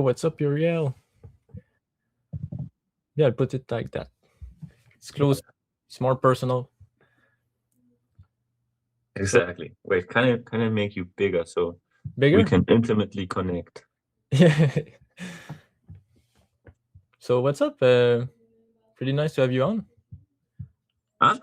What's up, Uriel? Yeah, I'll put it like that. It's close. It's more personal. Exactly. Wait, can I make you bigger so Bigger? we can intimately connect? Yeah. So what's up? Pretty nice to have you on. Huh?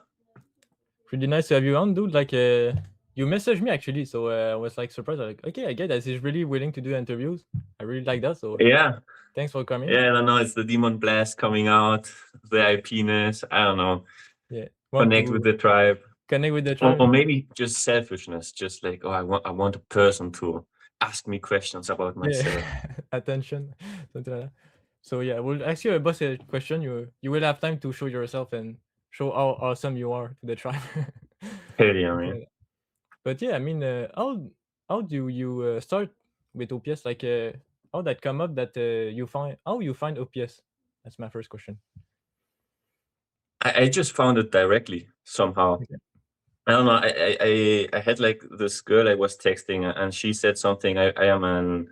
Pretty nice to have you on, dude. Like, you messaged me actually, so I was like surprised. Like, okay, I get that he's really willing to do interviews. I really like that. So Yeah. thanks for coming. Yeah, I don't know. It's the demon blast coming out, the IP-ness. I don't know. Yeah. Connect with the tribe. Connect with the tribe. Or maybe just selfishness. Just like, oh, I want a person to ask me questions about myself. Yeah. Attention. Something like that. So yeah, we'll ask you a boss a question. You will have time to show yourself and show how awesome you are to the tribe. Hell yeah, man. But yeah, I mean, how do you start with OPS? Like, how that come up that how you find OPS? That's my first question. I just found it directly somehow. Okay. I don't know. I had like this girl I was texting, and she said something. I am an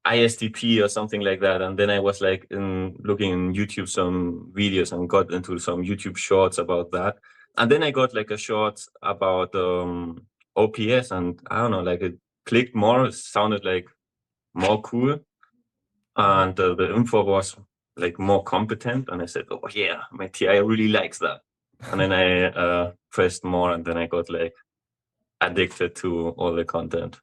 ISTP or something like that. And then I was like looking in YouTube some videos and got into some YouTube shorts about that. And then I got like a short about OPS, and I don't know, like it clicked more. It sounded like more cool, and the info was like more competent. And I said, "Oh yeah, my TI really likes that." And then I pressed more, and then I got like addicted to all the content.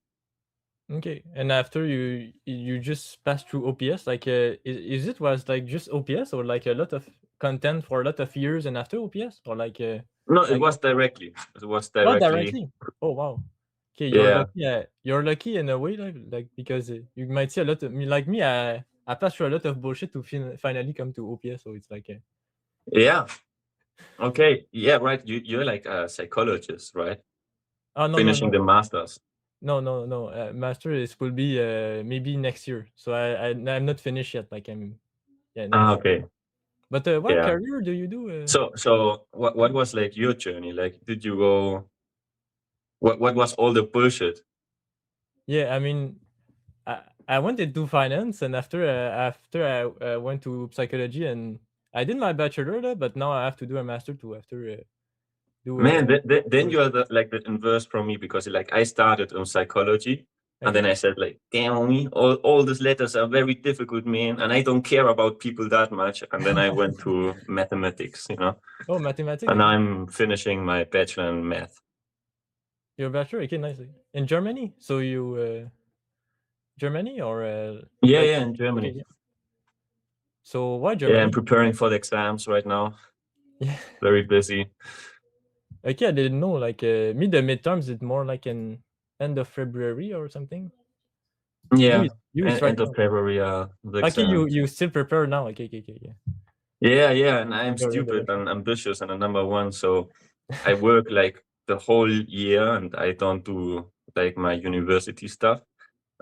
Okay, and after you just passed through OPS, like, is it was like just OPS or like a lot of content for a lot of years and after OPS or like No, it like was directly. It was oh, directly. directly. Oh wow. Okay, you're Yeah. lucky. You're lucky in a way, like because you might see a lot of me like me. I passed through a lot of bullshit to finally come to OPS. So it's like Yeah. Okay. Yeah. Right. You're like a psychologist, right? oh no Finishing the masters. no. Master is will be maybe next year. So I'm not finished yet. Like I'm next year. Okay. But what Yeah. career do you do? So what was like your journey? Like, did you go? What was all the bullshit? Yeah, I mean, I went into finance, and after I went to psychology, and I did my bachelor there, but now I have to do a master to after do. Man, then you're like the inverse from me, because like I started in psychology, and then Okay. I said like, damn me, all these letters are very difficult, man, and I don't care about people that much. And then I went to mathematics, Oh, mathematics. and Okay. I'm finishing my bachelor in math. Your bachelor. Okay, nice. In Germany. So you Germany or Yeah, like yeah, in okay. Germany. Yeah. So why Yeah, I'm Germany? preparing for the exams right now. Yeah. Very busy. Okay, I didn't know. Like me, the midterms is more like in end of February or something. Yeah, You is right end of now. February, the Okay, exams. you still prepare now. Okay, yeah. Yeah, and I'm You're in the stupid rush. and ambitious and a number one, so I work like the whole year, and I don't do like my university stuff.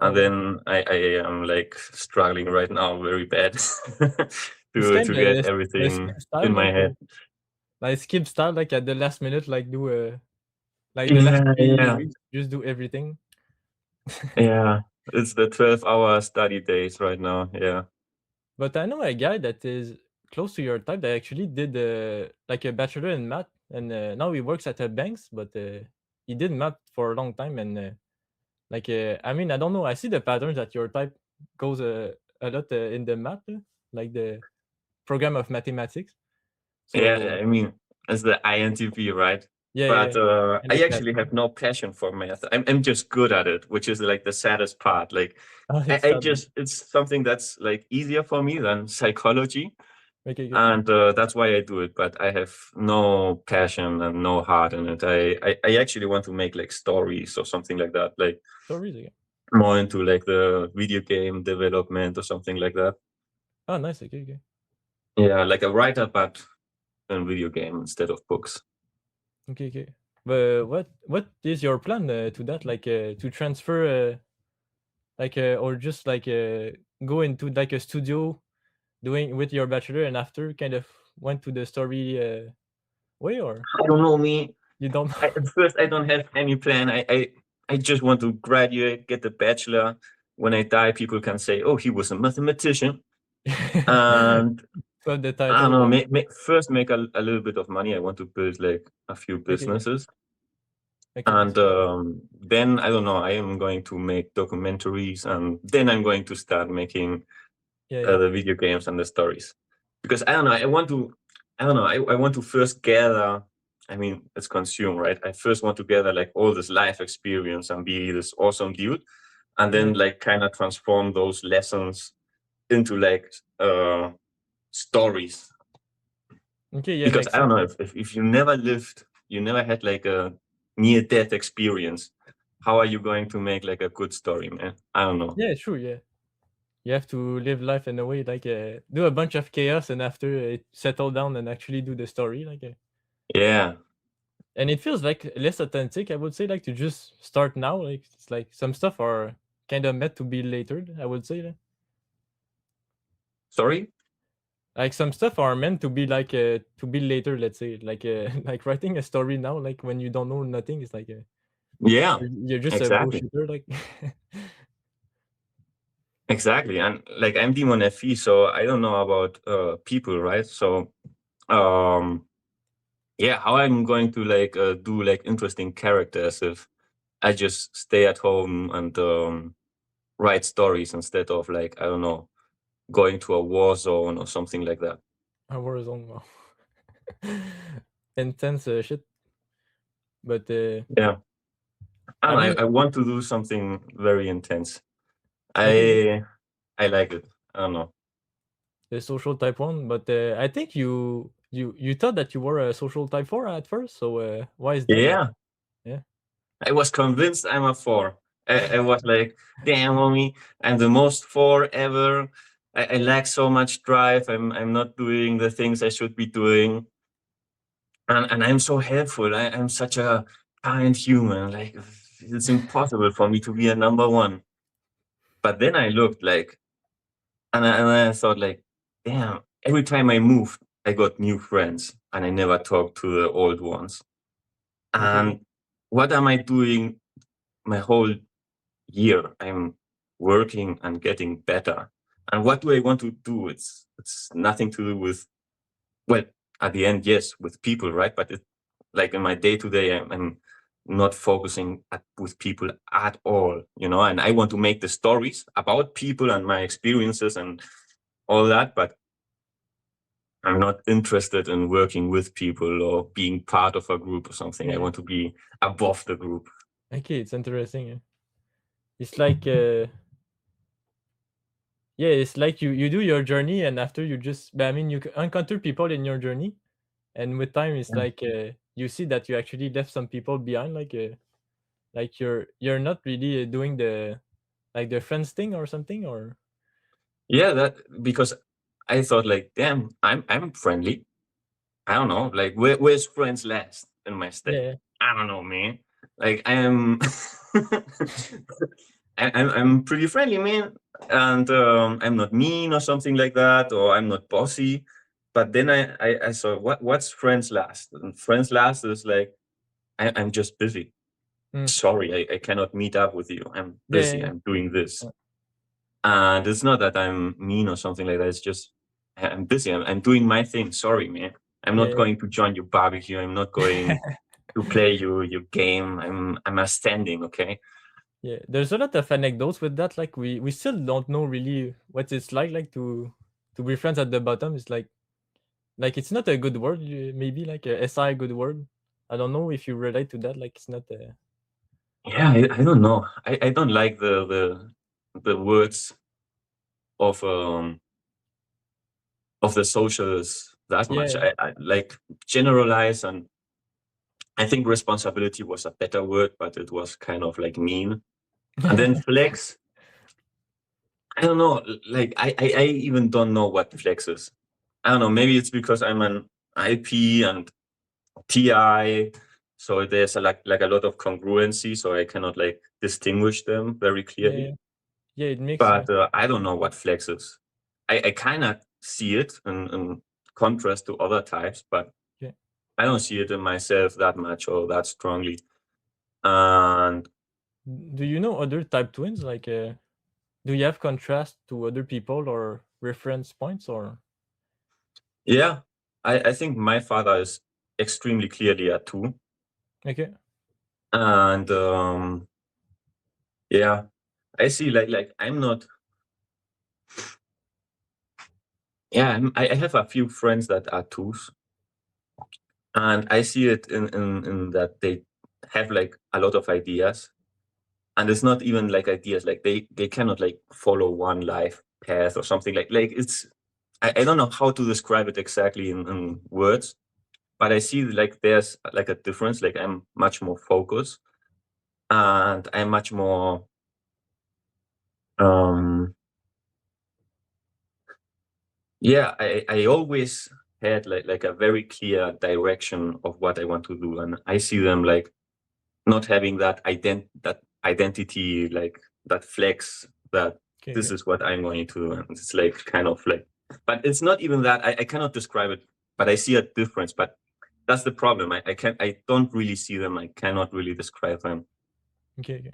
Oh And wow. then I am like struggling right now very bad It's to kind get of the everything skip style, in my head. like skip style, like at the last minute, like do like the last Yeah, 3 weeks, just do everything. yeah. It's the 12-hour study days right now. Yeah. But I know a guy that is close to your type that actually did like a bachelor in math, and now he works at a banks, but he did math for a long time, and like I mean, I don't know. I see the patterns that your type goes a lot in the math, like the program of mathematics. Yeah, So I mean, it's the INTP, right? yeah, But I I like that. actually have no passion for math. I'm just good at it, which is like the saddest part. Like, Oh, I, it's I sad. just, it's something that's like easier for me than psychology. Okay. And that's why I do it. But I have no passion and no heart in it. I actually want to make like stories or something like that, like Stories again. more into like the video game development or something like that. Oh, nice. Okay. Yeah, like a writer, but in video game instead of books. Okay. But what is your plan to that? Like to transfer, like or just like go into like a studio doing with your bachelor and after kind of went to the story way or I don't know, me. you don't? At first, I don't have any plan. I just want to graduate, get the bachelor, when I die, people can say, "Oh, he was a mathematician," and So the I don't title, know. but First, make a little bit of money. I want to build like a few okay, yeah. businesses, Okay, and that's good. then I don't know. I am going to make documentaries, and then I'm going to start making Yeah, yeah. the video games and the stories, because I don't know. I want to. I don't know. I want to first gather. I mean, it's consume, right? I first want to gather like all this life experience and be this awesome dude, and Yeah. then like kind of transform those lessons into like stories. Okay, yeah, Because makes I don't sense. know, if you never lived, you never had like a near death experience, how are you going to make like a good story, man? I don't know. Yeah, true, yeah. You have to live life in a way like do a bunch of chaos and after settle down and actually do the story like Yeah. and it feels like less authentic. I would say like to just start now. Like it's like some stuff are kind of meant to be later. I would say Sorry. like some stuff are meant to be later. Let's say like like writing a story now. Like when you don't know nothing, it's like Yeah. you're just a Exactly. bullshitter. Like Exactly. And like I'm Demon FE, so I don't know about people, right? So um yeah, how I'm going to like do like interesting characters if I just stay at home and write stories instead of like, I don't know, going to a war zone or something like that. a war zone. Wow. Intense shit. But Yeah. I I don't know, mean, I want to do something very intense. okay, yeah, I like it. I don't know. the social type one. But I think you thought that you were a social type four at first. So why is that? Like, Yeah, yeah, I was convinced I'm a four. I was like, damn, homie, I'm the most four ever. I lack so much drive. I'm not doing the things I should be doing, and I'm so helpful. I'm such a kind human. Like it's impossible for me to be a number one. But then I looked like, and I thought like, damn. Every time I moved, I got new friends, and I never talked to the old ones. okay, And what am I doing my whole year? I'm working and getting better. And what do I want to do? It's nothing to do with, well, at the end, yes, with people, right? But it, like in my day to day, I'm not focusing with people at all, you know. And I want to make the stories about people and my experiences and all that, but I'm not interested in working with people or being part of a group or something. I yeah, want to be above the group. okay. It's interesting. It's like yeah, it's like you do your journey and after you just. But I mean, encounter people in your journey, and with time, it's like you see that you actually left some people behind. Like you're not really doing the like the friends thing or something or Yeah, that because I thought like, damn, I'm friendly. I don't know, like where's friends last in my yeah, state? yeah, I don't know, man. Like I am, I'm pretty friendly, man, and I'm not mean or something like that, or I'm not bossy. But then I saw what's friends last, and friends last is like I'm just busy. mm, Sorry, I cannot meet up with you. I'm yeah, busy. yeah, I'm doing this. yeah, And it's not that I'm mean or something like that. It's just I'm busy. I'm doing my thing. Sorry, man. I'm yeah, not yeah, going to join your barbecue. I'm not going to play your game. I'm a standing. Okay. yeah. There's a lot of anecdotes with that. Like we still don't know really what it's like to be friends at the bottom. It's like it's not a good word. Maybe like a SI good word. I don't know if you relate to that. Like it's not a Yeah, I don't know. I don't like the words of um of the socials that much. yeah, I like generalize, and I think responsibility was a better word, but it was kind of like mean. And then flex. I don't know. Like I even don't know what flex is. I don't know. Maybe it's because I'm an IP and TI, so there's like a lot of congruency, so I cannot like distinguish them very yeah, clearly. yeah. It makes But sense. I don't know what flex is. I kind of see it in contrast to other types, but Yeah. I don't see it in myself that much or that strongly. And Do you know other type twins like Do you have contrast to other people or reference points or? Yeah, I think my father is extremely clearly a 2. Okay. And yeah, I see like I'm not. Yeah, I have a few friends that are 2s, and I see it in that they have like a lot of ideas, and it's not even like ideas, like they cannot like follow one life path or something like it's. I don't know how to describe it exactly in words, but I see like there's like a difference. Like I'm much more focused, and I'm much more um yeah, I always had like a very clear direction of what I want to do, and I see them like not having that identity, like that flex that Okay. this Okay. is what I'm going to do, and it's like kind of like, but it's not even that. I cannot describe it, but I see a difference. But that's the problem. I don't really see them. I cannot really describe them. Okay. Okay.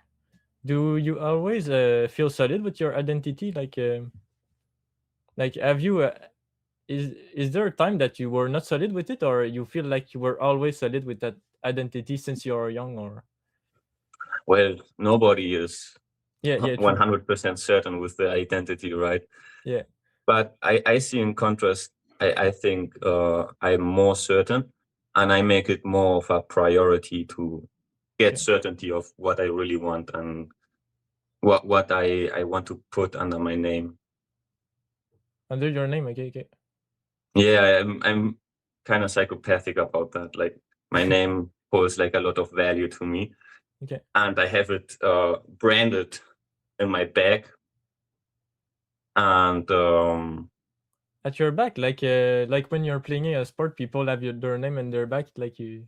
Do you always feel solid with your identity? Like have you is there a time that you were not solid with it, or you feel like you were always solid with that identity since you're young, or? Well, nobody is Yeah. Yeah. True. 100% certain with their identity, right? Yeah. But I see in contrast, I think I'm more certain, and I make it more of a priority to get Okay. certainty of what I really want and what I want to put under my name. Under your name. Okay. Okay. Yeah, I'm kind of psychopathic about that. Like my name holds like a lot of value to me, Okay. and I have it branded in my bag, and At your back, like when you're playing a sport, people have their name in their back, like you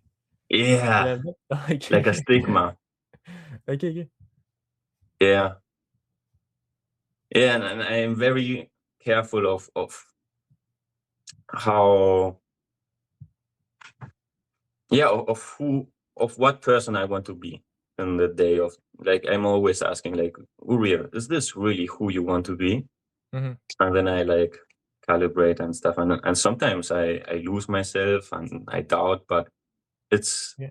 yeah, have that. like a Okay. stigma. Okay. Okay. Yeah, yeah, and I am very careful of how, yeah, of who, of what person I want to be in the day of, like I'm always asking like, Uriel, is this really who you want to be? Hmm. And then I like calibrate and stuff, and sometimes I lose myself and I doubt, but it's Yeah.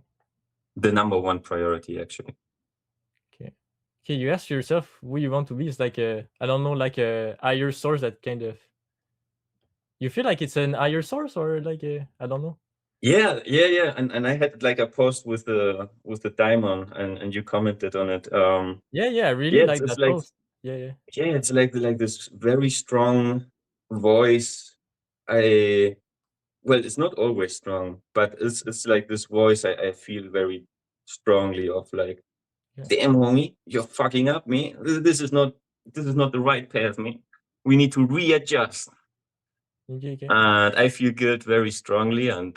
the number one priority actually. Okay. Okay. You ask yourself who you want to be. It's like a, I don't know, like a higher source that kind of, you feel like it's an higher source, or like a, I don't know. Yeah, and I had like a post with the diamond, and you commented on it. Yeah. Yeah. I really Yeah, like it's that like, post. Yeah. Yeah. yeah, it's like this very strong voice. I Well, it's not always strong, but it's like this voice I feel very strongly of like, Yeah. damn homie, you're fucking up, me. This is not the right path, me. We need to readjust. Okay. Okay. And I feel guilt very strongly, and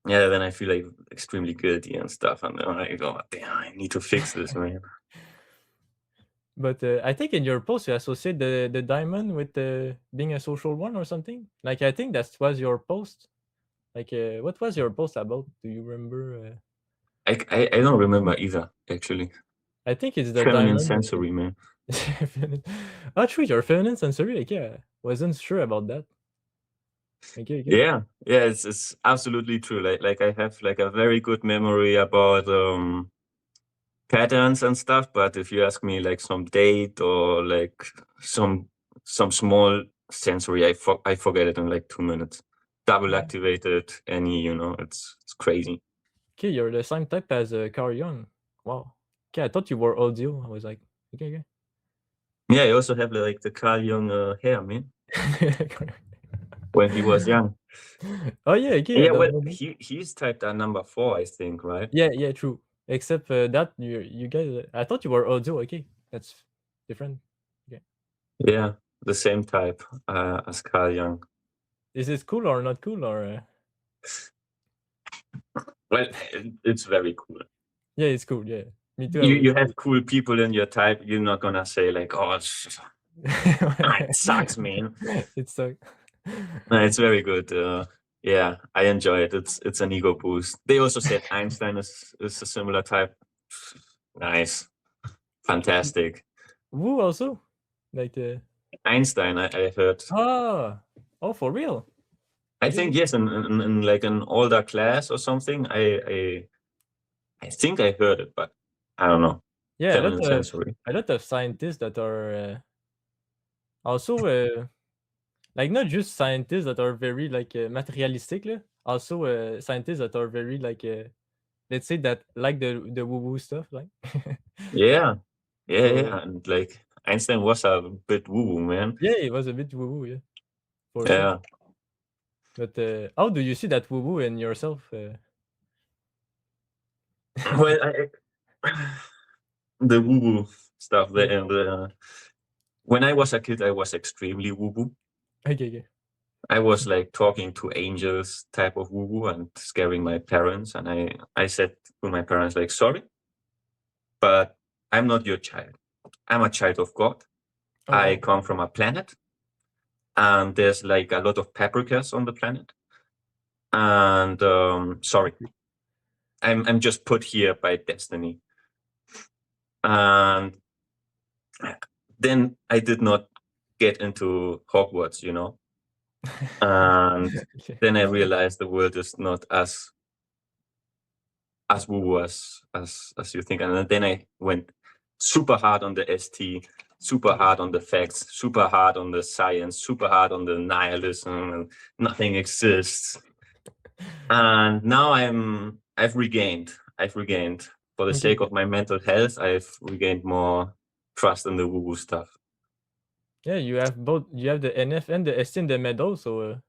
yeah, then I feel like extremely guilty and stuff, and then I go, damn, I need to fix this, man. But I think in your post you associate the diamond with being a social one or something. Like I think that was your post. Like what was your post about? Do you remember? I don't remember either, actually. I think it's the Feminine diamond. sensory, man. Feminine. Oh, true. You're feminine sensory. Like, yeah, wasn't sure about that. Okay. Okay. Yeah, it's absolutely true. Like I have like a very good memory about patterns and stuff, but if you ask me like some date or like some some small sensory, I forget it in like 2 minutes. Double Yeah. activated, any, it's crazy. Okay, you're the same type as Carl Jung. Wow. Okay, I thought you were audio. I was like, okay. Yeah, I also have like the Carl Jung hair, man, Okay. when he was young. Oh yeah. Okay, I Yeah, don't well, know that. he's typed a number 4, I think, right? Yeah. Yeah. True. Except that you guys. I thought you were audio. Okay, that's different. Okay. Yeah, the same type as Carl Jung. Is it cool or not cool or? Well, it's very cool. Yeah, it's cool. Yeah, me too. I You would have cool people in your type. You're not gonna say like, "Oh, it sucks, man." say it's like. No, it's very good. Yeah, I enjoy it. It's an ego boost. They also said Einstein is a similar type. Nice, fantastic. Woo also. Like the Einstein, I heard. oh, for real? I I think didn't. yes, in like an older class or something. I think I heard it, but I don't know. Yeah, Feminine sensory. a lot of scientists that are also like not just scientists that are very like materialistic, lah, also scientists that are very like let's say that like the woo woo stuff, like. Yeah, yeah, So yeah. And like Einstein was a bit woo-woo, man. yeah, it was a bit woo woo, yeah, for sure. Yeah. But how do you see that woo woo in yourself? Well, the woo-woo stuff. Yeah. When I was a kid, I was extremely woo-woo. Okay, okay. I was like talking to angels type of woo-woo and scaring my parents. And I said to my parents, like, sorry, but I'm not your child. I'm a child of God. Oh I wow. come from a planet, and there's like a lot of paprikas on the planet. And sorry, I'm just put here by destiny. And then I did not get into Hogwarts, you know. And Okay. then I realized the world is not as woo as you think. And then I went super hard on the ST, super Okay. hard on the facts, super hard on the science, super hard on the nihilism, and nothing exists. And now I've regained for the Okay, sake okay. of my mental health, I've regained more trust in the woo woo stuff. Yeah, you have both. You have the NF and the ST in the middle, so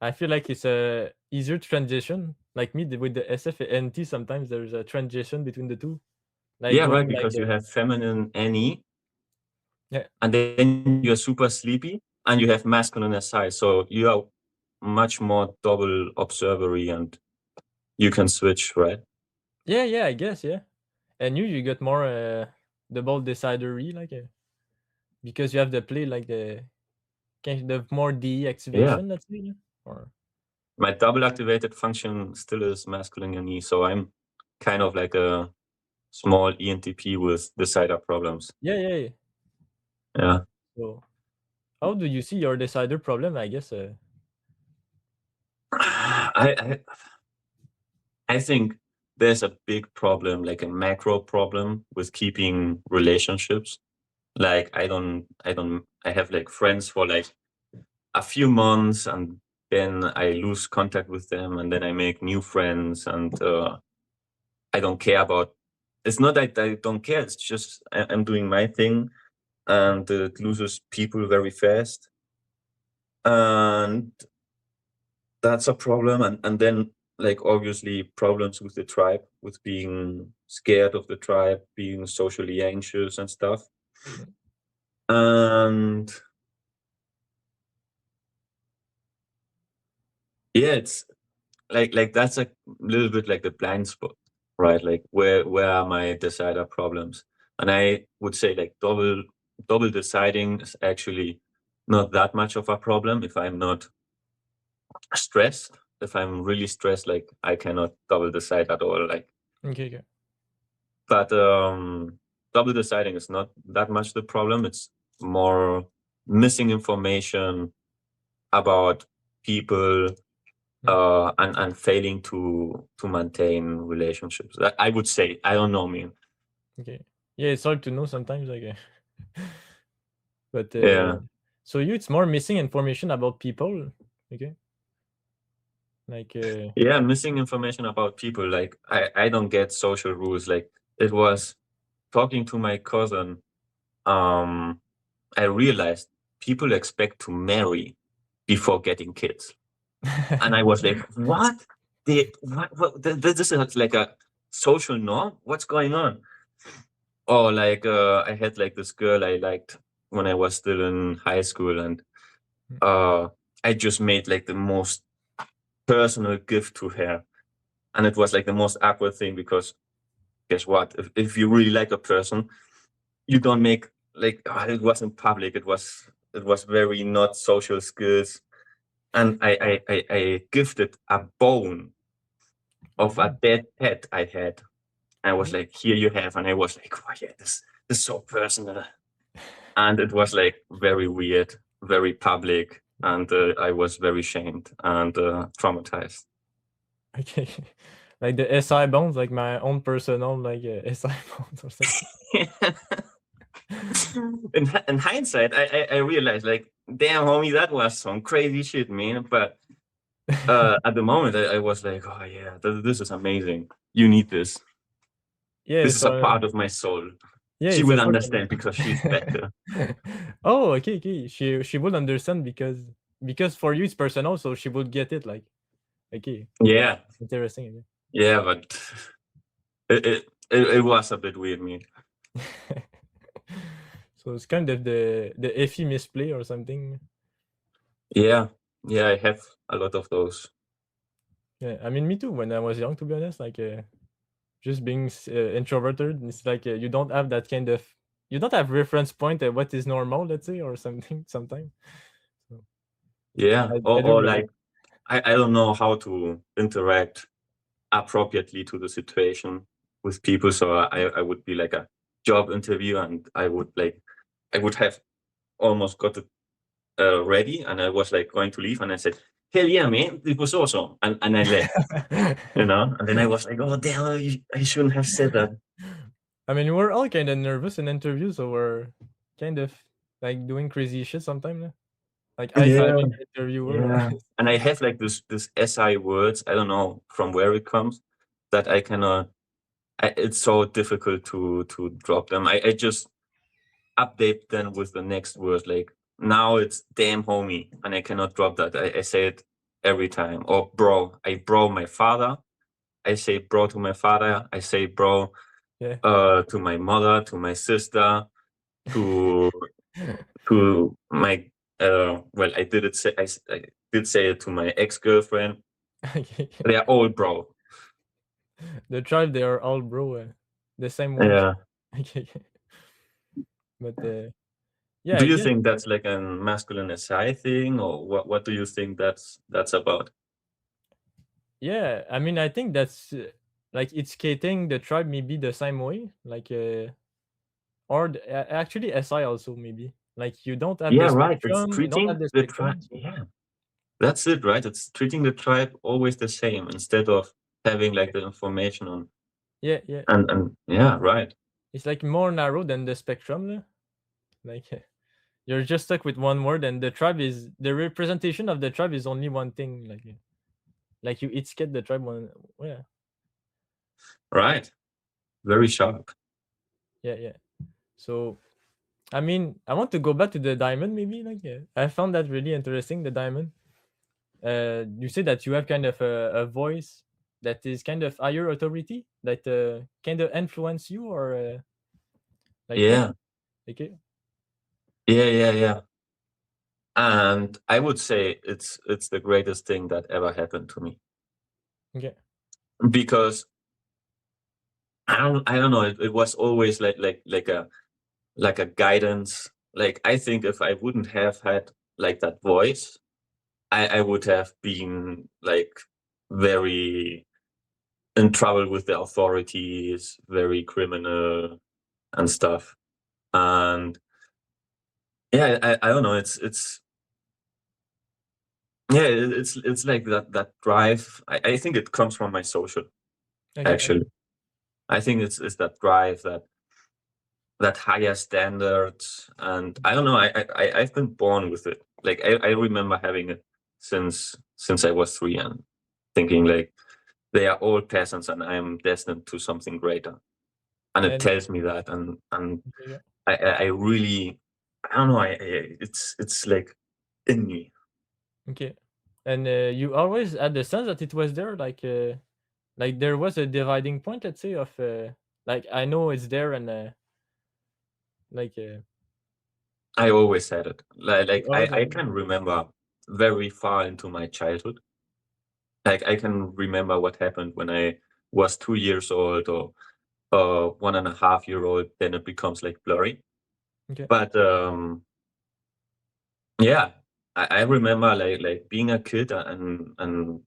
I feel like it's a easier transition. Like me with the SF and NT, sometimes there's a transition between the two, like Yeah, going right, like because you have feminine NE, yeah, and then you're super sleepy, and you have masculine SI. So you are much more double observery, and you can switch, right? yeah, yeah. I guess yeah. And you got more the ball decidery like because you have the play like the kind of more D Yeah. activation. Let's say, yeah? Or My double activated function still is masculine NE, so I'm kind of like a small ENTP with decider problems. yeah, yeah, yeah. Yeah. So how do you see your decider problem? I guess I I think there's a big problem, like a macro problem with keeping relationships. Like I have like friends for like a few months, and then I lose contact with them, and then I make new friends, and I don't care about. It's not that I don't care. It's just I'm doing my thing, and it loses people very fast, and that's a problem. And then like obviously problems with the tribe, with being scared of the tribe, being socially anxious and stuff. mm, And yeah, it's like that's a little bit like the blind spot, right? Like where are my decider problems? And I would say like double deciding is actually not that much of a problem if I'm not stressed. If I'm really stressed, like I cannot double decide at all. Like, okay, okay. but double deciding is not that much the problem. It's more missing information about people, Mm, and failing to maintain relationships. I would say, I don't know, man. okay. Yeah, it's hard to know sometimes. Like, but Yeah, so you, it's more missing information about people. Okay, like yeah, missing information about people. Like I don't get social rules. Like it was talking to my cousin. Um, I realized people expect to marry before getting kids, and I was like, what? This is like a social norm. What's going on? Or like I had like this girl I liked when I was still in high school, and Mm, uh I just made like the most personal gift to her. And it was like the most awkward thing, because guess what? If you really like a person, you don't make like it wasn't public, it was very not social skills. And I gifted a bone oh of a damn. dead pet I had. I was Mm, like, here you have. And I was like, oh yeah, this is so personal. and it was like very weird, very public, and I was very shamed and traumatized. Okay. Like the SI bones, like my own personal like SI bones or something. In hindsight, I realized like, damn, homie, that was some crazy shit, man. But at the moment, I was like, oh yeah, this is amazing. You need this. Yeah, This is a so part of my soul. yeah, She it's a will sort of understand because she's better. Oh, okay, okay. She would understand because for you it's personal, so she would get it. Like, okay, Yeah, interesting. Okay. yeah, but it was a bit weird, man. So it's kind of the iffy misplay or something. Yeah, yeah, I have a lot of those. Yeah, I mean, me too. When I was young, to be honest, like just being introverted, it's like you don't have that kind of you don't have reference point at what is normal, let's say, or something. Sometimes, so Yeah, I do or relate. like I don't know how to interact appropriately to the situation with people. So I would be like a job interview, and I would have almost got it ready, and I was like going to leave, and I said, "Hell yeah, man, it was awesome," and I left. And then I was like, "Oh damn, I shouldn't have said that." I mean, we're all kind of nervous in interviews, so we're kind of like doing crazy shit sometimes. Like I five Yeah, interviewer. yeah. And I have like this SI words. I don't know from where it comes that I cannot. It's so difficult to drop them. I just update them with the next word. Like now it's damn homie, and I cannot drop that. I say it every time. Or bro, I bro my father. I say bro to my father. I say bro Yeah. to my mother, to my sister, to to my well, I did say it to my ex-girlfriend. Okay. They are all bro. The tribe, they are all bro, the same ones. Yeah. Okay. But yeah, Do I you guess think that's like a masculine SI thing, or what do you think that's about? yeah. I mean, I think that's like it's skating the tribe maybe the same way, like or actually SI also maybe like you don't have the Yeah, right. It's spectrum, you don't have treating the the tribe. spectrum. So Yeah, that's it, right? It's treating the tribe always the same instead of having like the information on yeah, yeah. and yeah, right. It's like more narrow than the spectrum. Like you're just stuck with one word, and the tribe is the representation of the tribe is only one thing. Like you each get the tribe one. Yeah, Right. Very sharp. yeah, yeah. So I mean, I want to go back to the diamond. Maybe like yeah, I found that really interesting. The diamond. You say that you have kind of a voice that is kind of higher authority that kind of influence you or like yeah, Yeah. okay, Yeah, yeah, yeah. And I would say it's the greatest thing that ever happened to me okay, because I don't know. It was always like a guidance. Like I think if I wouldn't have had like that voice, I would have been like very in trouble with the authorities, very criminal and stuff. And yeah, I don't know. It's yeah, it's like that drive. I think it comes from my social okay, okay, actually. I think it's that drive, that higher standards, and I don't know. I've been born with it. Like I remember having it since I was 3 and thinking like they are all peasants and I'm destined to something greater. And it and tells me that, and okay, yeah, I really I don't know. It's like in me. okay, and you always had the sense that it was there, like there was a dividing point, let's say, of like I know it's there, and like I always had it. you Like always had I it. can remember very far into my childhood. Like I can remember what happened when I was 2 years old or 1.5 year old. Then it becomes like blurry. Okay, But yeah, I remember like being a kid and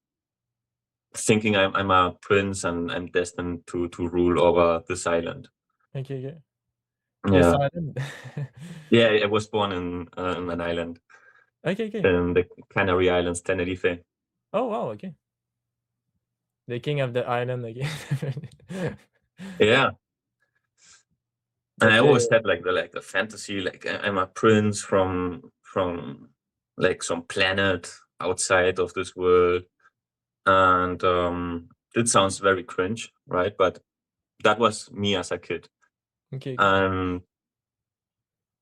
thinking I'm a prince and I'm destined to rule over this island. okay, okay. This Yeah. island? Yeah, I was born in an island Okay, okay. in the Canary Islands, Tenerife. Oh, wow, okay. The king of the island again. Yeah. And I But, always had like the fantasy, like I'm a prince from like some planet outside of this world. And it sounds very cringe, right? But that was me as a kid. okay, okay. And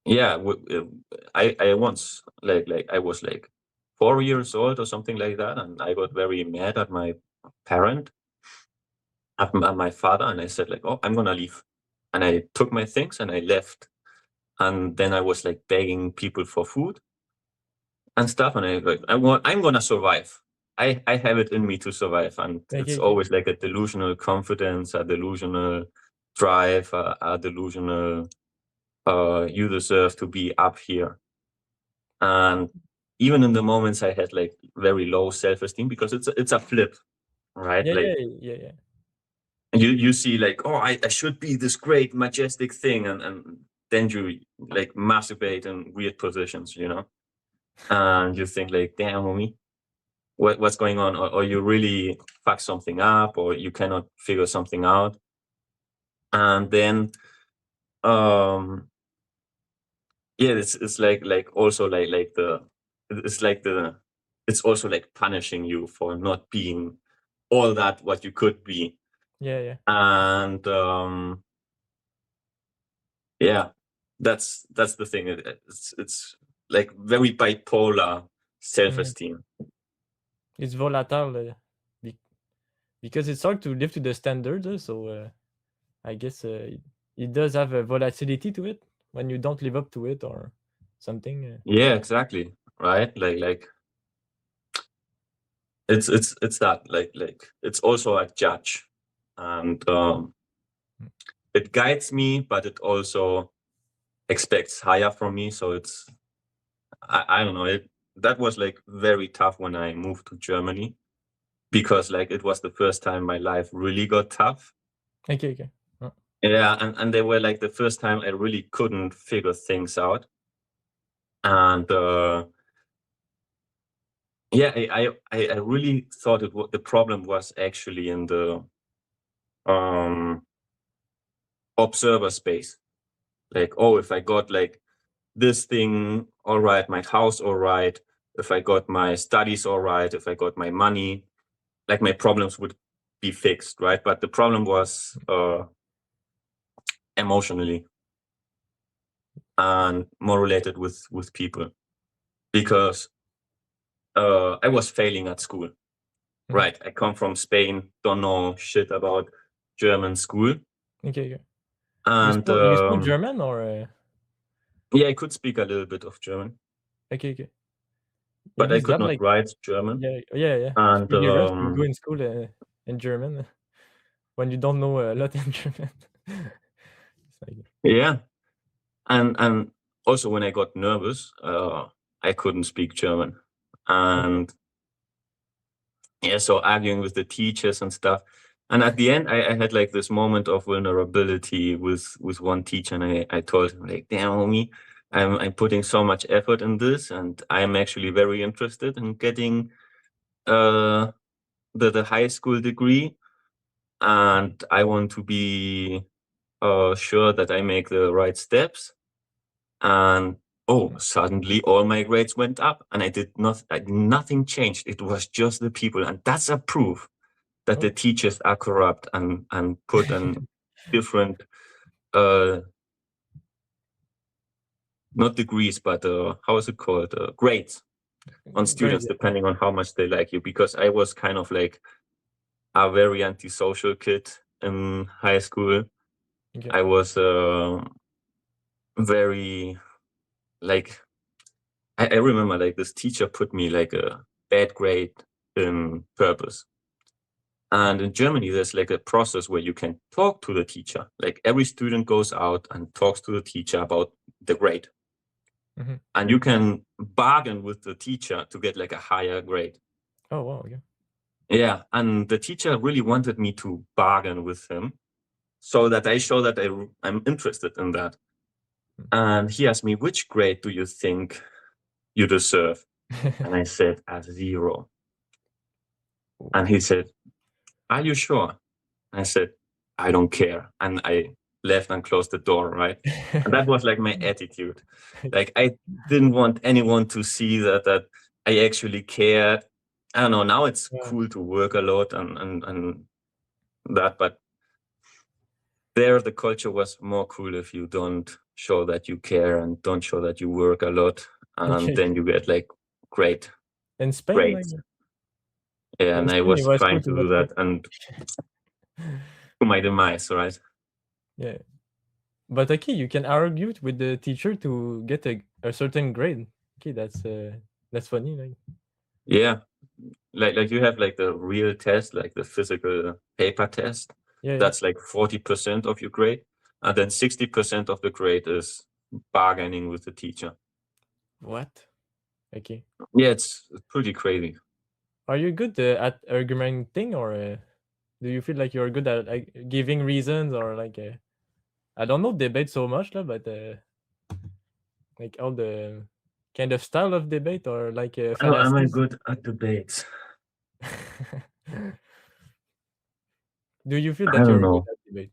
yeah, I once like I was like 4 years old or something like that, and I got very mad at my parent, at my father, and I said like, oh, I'm gonna leave. And I took my things and I left. And then I was like begging people for food and stuff, and I like I'm gonna survive. I have it in me to survive, and Okay, it's okay. always like a delusional confidence, a delusional drive, a delusional you deserve to be up here. And even in the moments I had like very low self-esteem, because it's a flip, right? Yeah, yeah, Like yeah, yeah. you see like, oh, I should be this great majestic thing, and then you like masturbate in weird positions, and you think like, damn, homie, what's going on? Or you really fuck something up, or you cannot figure something out. And then yeah, it's like also like the it's like the it's also like punishing you for not being all that what you could be. Yeah, yeah. And yeah, that's the thing. It's like very bipolar Mhm. self-esteem. It's volatile, be because it's hard to live to the standards, so, I guess, it does have a volatility to it when you don't live up to it or something, Yeah, exactly. Right? Like it's that like it's also a judge. And mm, it guides me, but it also expects higher from me. So I don't know, that was like very tough when I moved to Germany, because like it was the first time my life really got tough. okay, okay. Yeah, and they were like the first time I really couldn't figure things out. And yeah, I really thought the problem was actually in the um observer space. Like, oh, if I got like this thing all right, my house all right, if I got my studies all right, if I got my money, like my problems would be fixed, right? But the problem was emotionally and more related with people, because I was failing at school. Mhm. Right, I come from Spain, don't know shit about German school, Okay, okay. and You spoke German or, yeah, I could speak a little bit of German, okay, okay. but Maybe I it's could not not like write German. yeah, yeah, yeah. It's And pretty rough to go in school, in German when you don't know a lot in German. It's like yeah, and also when I got nervous, I couldn't speak German, okay. and yeah, so arguing with the teachers and stuff. And at the end, I had like this moment of vulnerability with one teacher, and I told him like, "Damn, homie, I'm putting so much effort in this, and I'm actually very interested in getting uh the high school degree, and I want to be sure that I make the right steps." And oh, Mm. suddenly all my grades went up, and nothing changed. It was just the people, and that's a proof that the Oh. teachers are corrupt and put in different uh not degrees, but how is it called, grades on Great, students yeah, yeah. depending on how much they like you. Because I was kind of like a very antisocial kid in high school. Okay. I was very like I remember like this teacher put me like a bad grade in purpose. And in Germany, there's like a process where you can talk to the teacher. Like every student goes out and talks to the teacher about the grade. Mhm. And you can bargain with the teacher to get like a higher grade. Oh, wow, okay. Yeah. And the teacher really wanted me to bargain with him so that I show that I'm interested in that. And he asked me, which grade do you think you deserve? And I said, a 0. And he said, are you sure? I said, I don't care. And I left and closed the door, right? And that was like my attitude. Like I didn't want anyone to see that I actually cared. I don't know, now it's Yeah. cool to work a lot and that, but there the culture was more cool if you don't show that you care and don't show that you work a lot. And Okay. then you get like great In Spain, like grades. Yeah, in and I Spain, it was was cool trying to to do not that work. and to my demise, right? Yeah. But okay, you can argue with the teacher to get a certain grade. Okay, that's funny. Like Yeah. Like you have like the real test, like the physical paper test. yeah, yeah. That's like 40% of your grade. And then 60% of the grade is bargaining with the teacher. What? Okay. Yeah, it's pretty crazy. Are you good at argumenting, or do you feel like you're good at like giving reasons, or like I don't know debate so much, lah, but like all the kind of style of debate, or like Oh, am I fallacies. good at debates? Do you feel I that don't you're good know. at debate?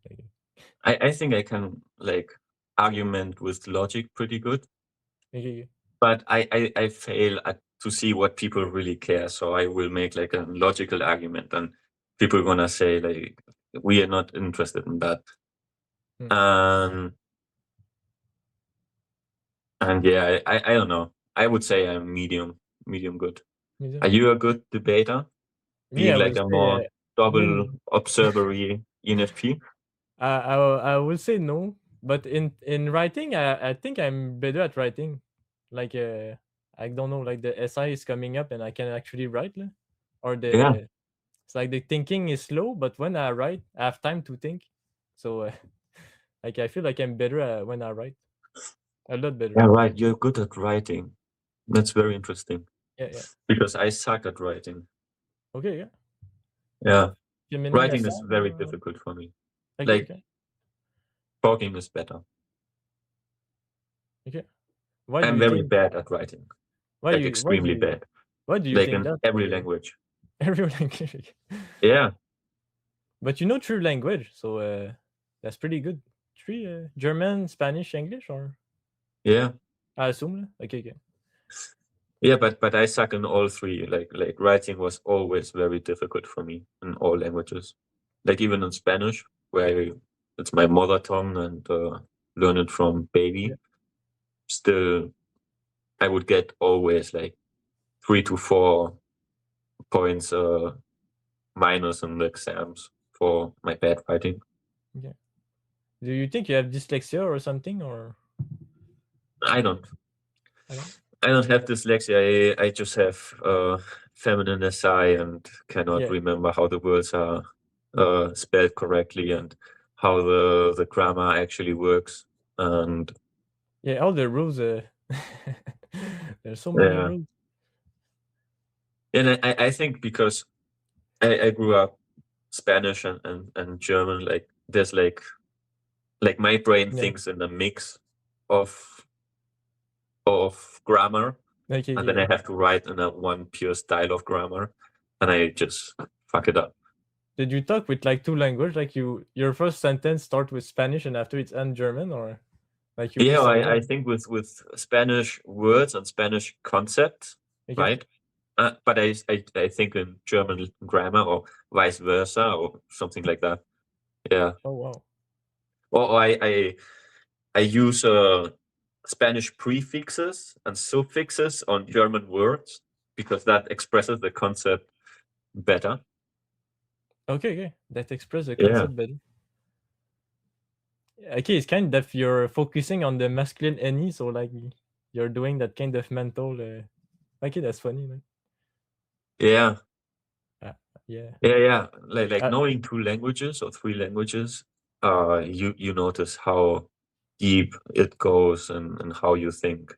Like, I think I can like argument with logic pretty good, okay, but I fail at to see what people really care. So I will make like a logical argument and people gonna say like we are not interested in that. hmm, Um and yeah, I don't know. I would say I'm medium good. Are museum. you a good debater? Me, Being I like will a say more double no. observery ENFP? I will say no, but in writing, I think I'm better at writing. Like I don't know, like the SI is coming up and I can actually write, lah. Or Yeah, it's like the thinking is slow, but when I write, I have time to think. So like I feel like I'm better when I write, a lot better. yeah, right. You're good at writing. That's very interesting Yeah, yeah. because I suck at writing. Okay, yeah. Yeah, You meaning a writing is song very or difficult for me. okay, Like okay, talking is better. okay. Why do I'm you very think? bad at writing, like Why do extremely you bad, why do you like think in that? every Like language. every language. Yeah, But you know true language, so that's pretty good. Three German, Spanish, English, or yeah, I assume. Okay, okay. yeah. But I suck in all three. Like writing was always very difficult for me in all languages. Like even in Spanish, where it's my mother tongue and learn it from Yeah, baby. Still, I would get always like 3 to 4 points minus in the exams for my bad writing. okay. Do you think you have dyslexia or something, or I don't. I don't? I don't have dyslexia. I just have feminine SI and cannot Yeah, remember how the words are spelled correctly and how the grammar actually works. And yeah. All the rules. There's so many yeah, rules. and I think because I grew up Spanish and German, like there's like my brain Yeah. thinks in a mix of grammar, Okay, and okay, then I yeah. have to write in a one pure style of grammar, and I just fuck it up. Did you talk with like two language? Like your first sentence start with Spanish and after it's end German, or like you Yeah, listen I more? think with Spanish words and Spanish concepts, Okay. right? But I think in German grammar or vice versa or something like that. Yeah. Oh wow. Or I use Spanish prefixes and suffixes on German words because that expresses the concept better. Okay, okay. That express the Yeah. concept better. Okay, it's kind of you're focusing on the masculine any, so like you're doing that kind of mental. Okay, that's funny, man. Yeah. Uh, yeah. Yeah. Like Uh, knowing 2 languages or 3 languages, you notice how deep it goes and how you think,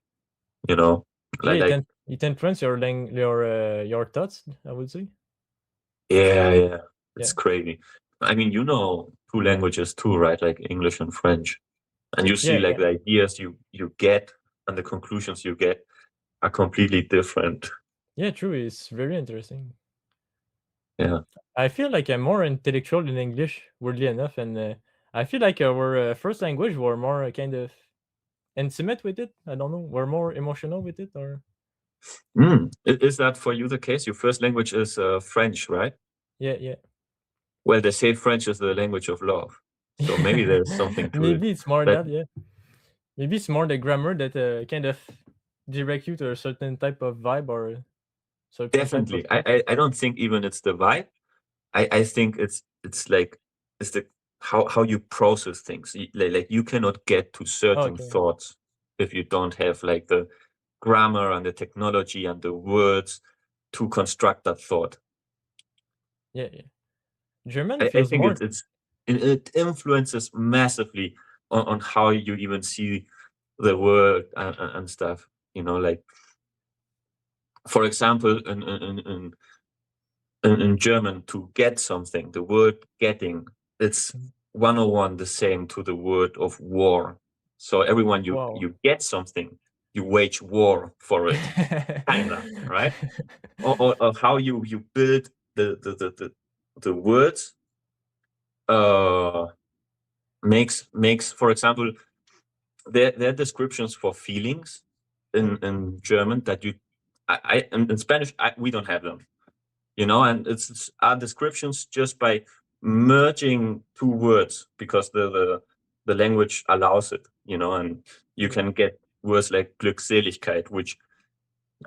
you know? yeah, Like it influence your thoughts. I would say. yeah. It's Yeah. crazy. I mean, you know 2 languages too, right? Like English and French. and you see Yeah, like yeah. the ideas you get and the conclusions you get are completely different. Yeah, true. It's very interesting. Yeah. I feel like I'm more intellectual in English, weirdly enough, and I feel like our first language were more kind of intimate with it. I don't know. We're more emotional with it, or Is that for you the case? Your first language is French, right? yeah, yeah. Well, they say French is the language of love, so maybe there's something to it. Maybe it's more That that, yeah. Maybe it's more the grammar that kind of direct you to a certain type of vibe or a certain type of definitely, thought. I don't think even it's the vibe. I think it's like it's the how you process things. Like you cannot get to Oh, certain okay. thoughts if you don't have like the grammar and the technology and the words to construct that thought. Yeah, yeah. German I feels think more. it influences massively on how you even see the world and stuff. You know, like for example, in German, to get something, the word getting, it's Mm. 101 the same to the word of war. So everyone Wow. you get something, you wage war for it, kinda, right? Or how you build the words uh makes for example there are descriptions for feelings in German that in Spanish we don't have them, you know, and it's our descriptions just by merging two words because the language allows it, you know, and you Yeah. can get words like Glückseligkeit, which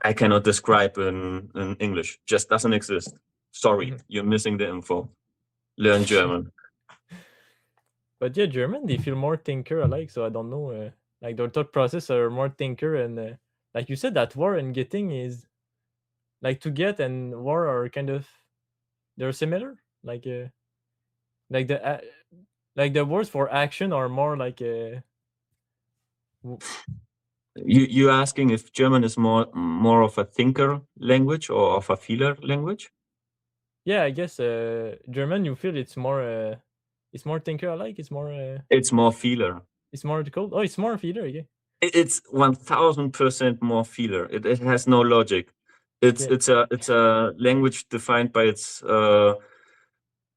I cannot describe in English, just doesn't exist. Sorry, Mhm. you're missing the info. Learn German. But yeah, German they feel more thinker alike. So I don't know. Like their thought process are more thinker, and like you said, that war and getting is like to get and war are kind of they're similar. Like like the words for action are more like w- You asking if German is more of a thinker language or of a feeler language? yeah. I guess German you feel it's more thinker alike. It's more feeler. It's more cold. Oh, it's more feeder. Yeah, It's 1000% more feeler. It has no logic. yeah. It's a language defined by its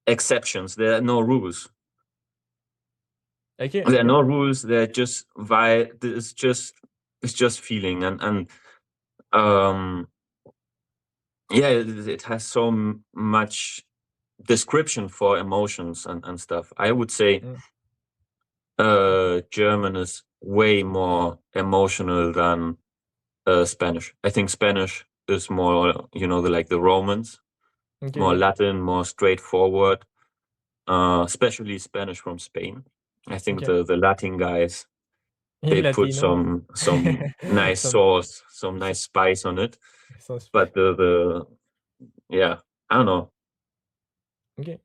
exceptions. There are no rules. Okay, There are okay. no rules. They're just why it's just feeling and um yeah, it has so much description for emotions and stuff. I would say Mm, German is way more emotional than Spanish. I think Spanish is more, you know, like the Romans, okay, more yeah. Latin, more straightforward. Especially Spanish from Spain. I think Okay. the Latin guys Yeah, they put Latino. some nice Some sauce, some so, nice spice on it. sounds But the yeah, I don't know. okay.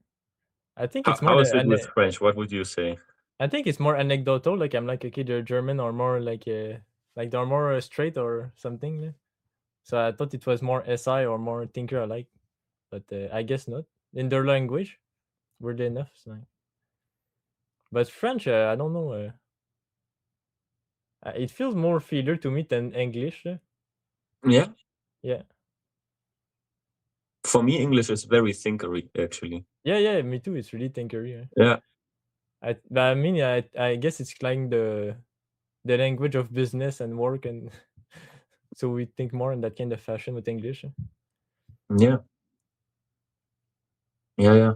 I think it's more How is the it with French? What would you say? I think it's more anecdotal. Like I'm like okay, they're German or more like they're more straight or something. Yeah. So I thought it was more SI or more thinker alike, but I guess not in their language. Weirdly enough, so. But French, I don't know. It feels more feeler to me than English. Yeah, Yeah, for me, English is very thinkery actually. yeah, yeah. Me too. It's really thinkery. Yeah. Yeah, But I mean, I guess it's like the language of business and work, and so we think more in that kind of fashion with English. yeah, yeah.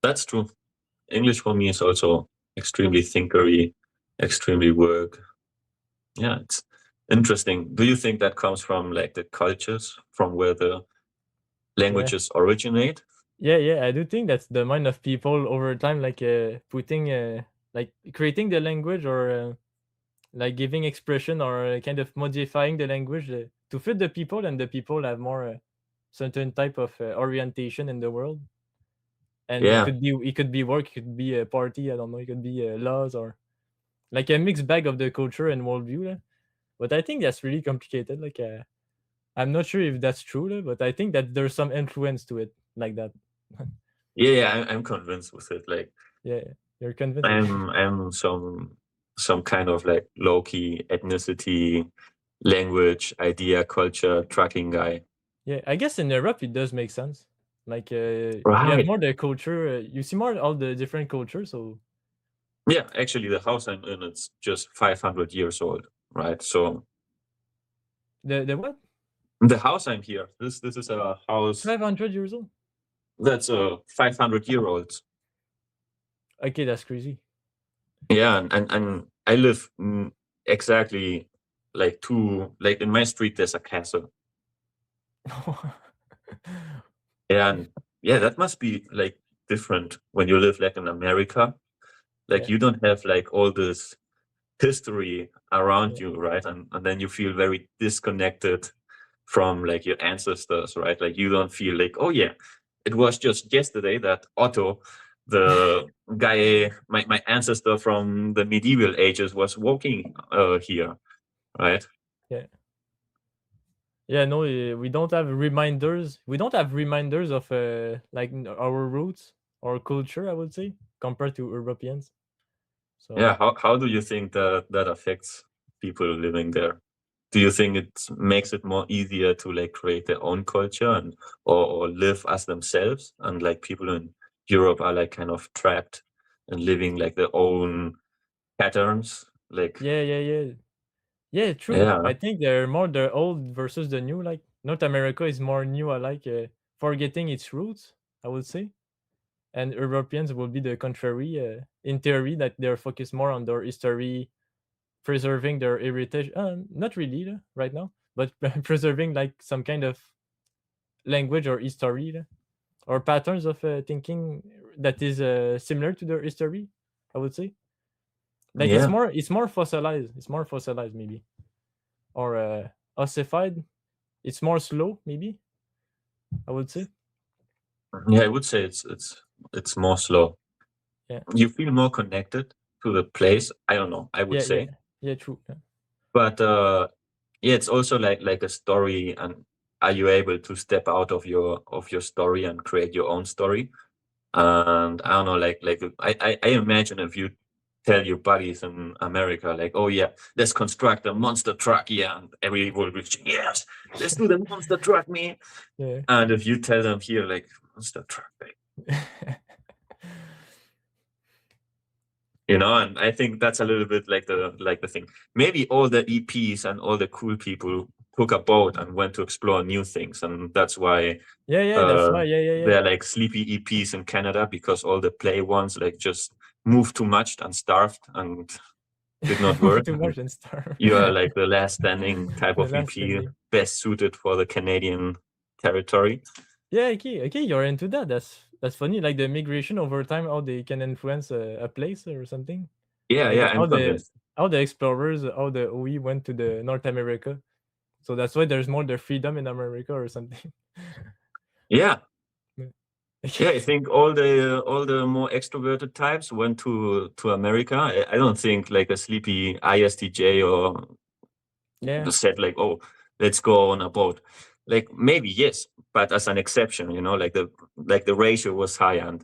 That's true. English for me is also extremely thinkery, extremely work. Yeah, it's interesting. Do you think that comes from like the cultures from where the Yeah, languages originate? yeah, yeah. I do think that's the mind of people over time, like putting, like creating the language or like giving expression or kind of modifying the language to fit the people, and the people have more certain type of orientation in the world. And Yeah, it could be work, it could be a party. I don't know. It could be laws or like a mixed bag of the culture and worldview. But I think that's really complicated. Like, I'm not sure if that's true, but I think that there's some influence to it, like that. yeah. I'm convinced with it. Like Yeah, you're convinced. Okay. I'm some. some kind of like low-key ethnicity, language, idea, culture tracking guy. Yeah, I guess in Europe it does make sense. Like you have Right. more the culture. You see more all the different cultures. So Yeah, actually, the house I'm in, it's just 500 years old, right? So the what? the house I'm here, this is a house 500 years old. that's 500-year-old. Okay, that's crazy. Yeah, and I live exactly like in my street. There's a castle. Yeah, and yeah, that must be like different when you live like in America. Like Yeah, you don't have like all this history around yeah, you, right? And then you feel very disconnected from like your ancestors, right? Like you don't feel like, oh yeah, it was just yesterday that Otto, the guy, my ancestor from the medieval ages, was walking here, right? yeah. Yeah, no, we don't have reminders. We don't have reminders of like our roots or culture, I would say, compared to Europeans. Yeah, So how do you think that that affects people living there? Do you think it makes it more easier to like create their own culture and or live as themselves? And like people in Europe are like kind of trapped and living like their own patterns. Like yeah, yeah, yeah, yeah. True. yeah, I think they're more the old versus the new. Like North America is more new. I like forgetting its roots, I would say, and Europeans will be the contrary. In theory, that they're focused more on their history, preserving their heritage. Not really right now, but preserving like some kind of language or history or patterns of thinking that is similar to their history. I would say like yeah, it's more fossilized. It's more fossilized maybe or ossified. It's more slow maybe. I would say. yeah. I would say it's more slow. Yeah. You feel more connected to the place. I don't know. I would Yeah. Yeah. say, Yeah. True. Yeah. but yeah, it's also like a story. And are you able to step out of your story and create your own story? And I don't know, like I imagine if you tell your buddies in America, like, oh yeah, let's construct a monster truck, yeah, and everyone will be, yes, let's do the monster truck, man. Yeah. And if you tell them here, like, monster truck, like, and I think that's a little bit like the thing. Maybe all the EPs and all the cool people took a boat and went to explore new things, and that's why Yeah. Yeah. That's why. Yeah. Yeah. they're like sleepy EPs in Canada, because all the play ones like just moved too much and starved and did not Yeah. work. Too And much and stuff. you are like the last standing type The of last EP, ending. best suited for the Canadian territory. Yeah. Okay. Okay. You're into that. That's funny. Like the migration over time, how they can influence a place or something. Yeah, Like yeah, I'm convinced. how the explorers, how the OE went to the North America. So that's why there's more the freedom in America or something. Yeah, Yeah. yeah. I think all the more extroverted types went to America. I don't think like a sleepy ISTJ or Yeah. said like, oh, let's go on a boat. Like maybe yes, but as an exception, like the ratio was high, and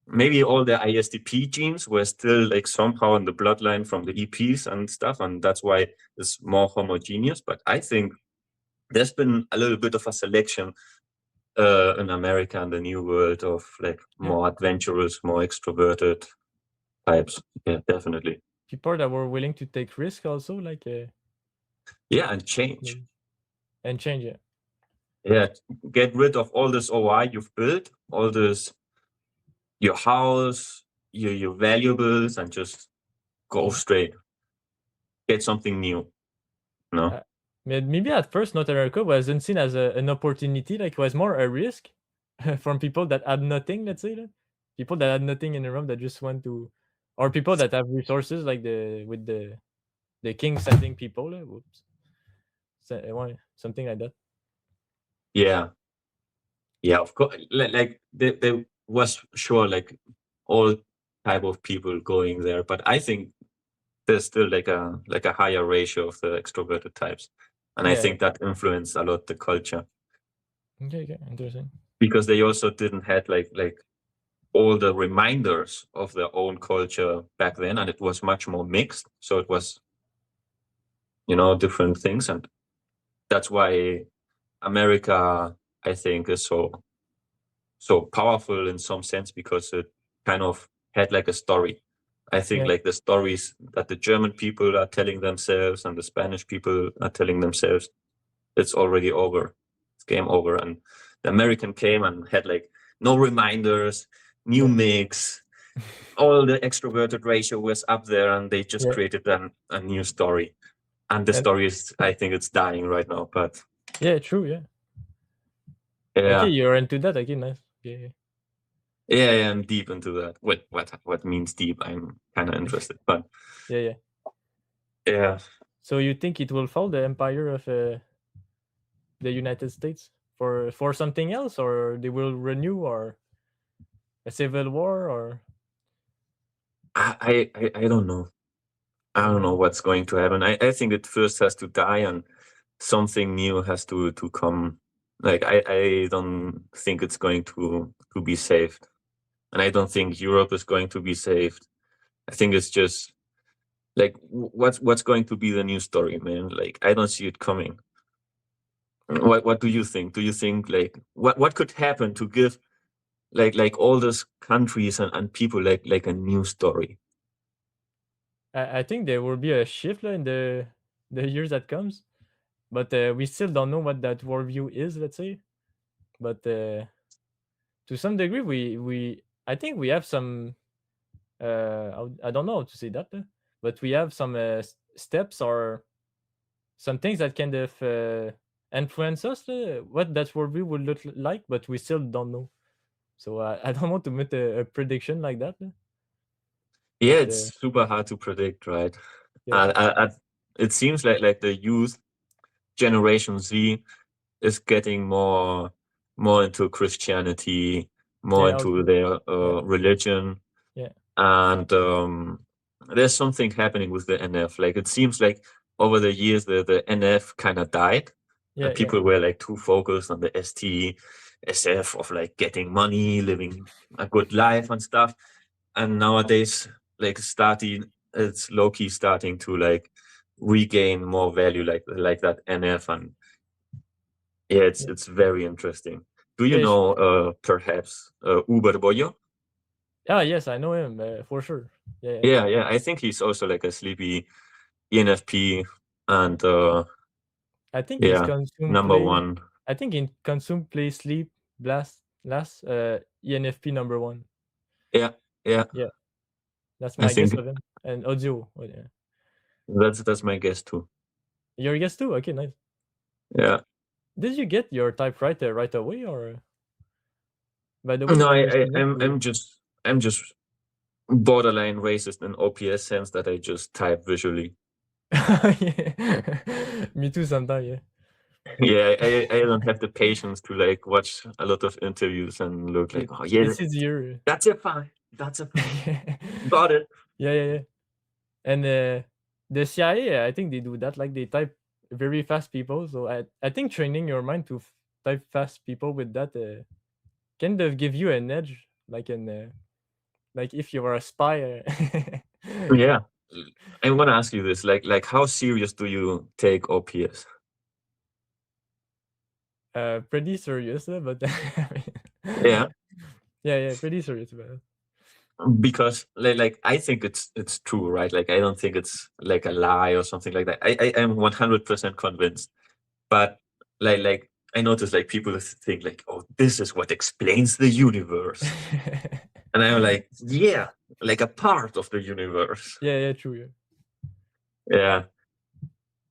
maybe all the ISTP genes were still like somehow in the bloodline from the EPs and stuff, and that's why it's more homogeneous. But I think there's been a little bit of a selection in America and the New World of like Yeah. more adventurous, more extroverted types. Yeah, definitely. People that were willing to take risk also, like Yeah, and change. mm, and change it. Yeah, get rid of all this OI you've built, all this your house, your valuables, and just go Yeah. straight. Get something new. No. Uh, maybe at first North America wasn't seen as an opportunity, like it was more a risk from people that had nothing, let's say that. People that had nothing in the room that just want to or people that have resources like the king sending people. Whoops. Something like that. Yeah, yeah. Of course, like there was sure like all type of people going there, but I think there's still like a higher ratio of the extroverted types, and I Yeah, yeah. think that influenced a lot the culture Okay, okay, interesting. because they also didn't had like all the reminders of their own culture back then, and it was much more mixed. So it was, different things, and that's why America, I think, is so powerful in some sense, because it kind of had like a story. I think Yeah, like the stories that the German people are telling themselves and the Spanish people are telling themselves, it's already over. It's game over. And the American came and had like no reminders, new yeah, mix, all the extroverted ratio was up there, and they just yeah, created a new story. And the and story is, I think it's dying right now. But yeah, true, yeah. Okay, yeah, you're into that. Okay, nice. Yeah, yeah. yeah, I'm deep into that. What means deep? I'm kind of interested. But Yeah, yeah. yeah, So you think it will fall, the empire of the United States, for something else, or they will renew, or a civil war, or I don't know. I you don't know know? what's going to happen. I think it first has to die, and something new has to come. Like I don't think it's going to be saved, and I don't think Europe is going to be saved. I think it's just like what's going to be the new story, man. Like I don't see it coming. What do you think? Do you think like what could happen to give like all those countries and people like a new story? I think there will be a shift in the years that comes, but we still don't know what that worldview is. Let's say, but to some degree, we I think we have some. I don't know how to say that, but we have some steps or some things that kind of influence us. What that worldview will look like, but we still don't know. So I don't want to make a prediction like that, Yeah, but it's super hard to predict, right? yeah, It seems like the youth generation Z is getting more into Christianity, more yeah, into also, their yeah, religion, yeah, and there's something happening with the NF. Like it seems like over the years the NF kind of died, yeah, and yeah, people were like too focused on the ST, SF of like getting money, living a good life and stuff. And nowadays, like starting, it's low key starting to like regain more value, like that NF. And yeah, yeah, it's very interesting. Do you yeah. know perhaps Uber Boyo? Ah, yes, I know him for sure. Yeah, yeah. Yeah, I think he's also like a sleepy ENFP, Yeah. and I think he's yeah, consume number play. one. I think in consume play sleep blast last ENFP number one. Yeah, yeah, Yeah, that's I my guess think of him. And audio. Oh, yeah. that's my guess too. Your guess too. Okay, nice. Yeah. Did you get your typewriter right away, or by the way, No, did you receive it? I'm just borderline racist in OPS sense that I just type visually. Yeah. Me too. Sometimes, yeah. Yeah, I don't have the patience to like watch a lot of interviews and look like, It, oh yeah, it's easier. that's a fine, that's a fine, Yeah, got it. yeah, yeah. And the CIA, I think they do that. Like they type very fast people. So I think training your mind to type fast people with that kind of give you an edge, like if you were a spy. Yeah, I want to ask you this, like how serious do you take OPS? Pretty serious, but I mean, Yeah, yeah, yeah, pretty serious. But because like I think it's true, right? Like I don't think it's like a lie or something like that. I am 100% convinced. But like I notice like people think like, oh, this is what explains the universe. And I'm like, yeah, like a part of the universe. yeah, yeah, true. Yeah. Yeah.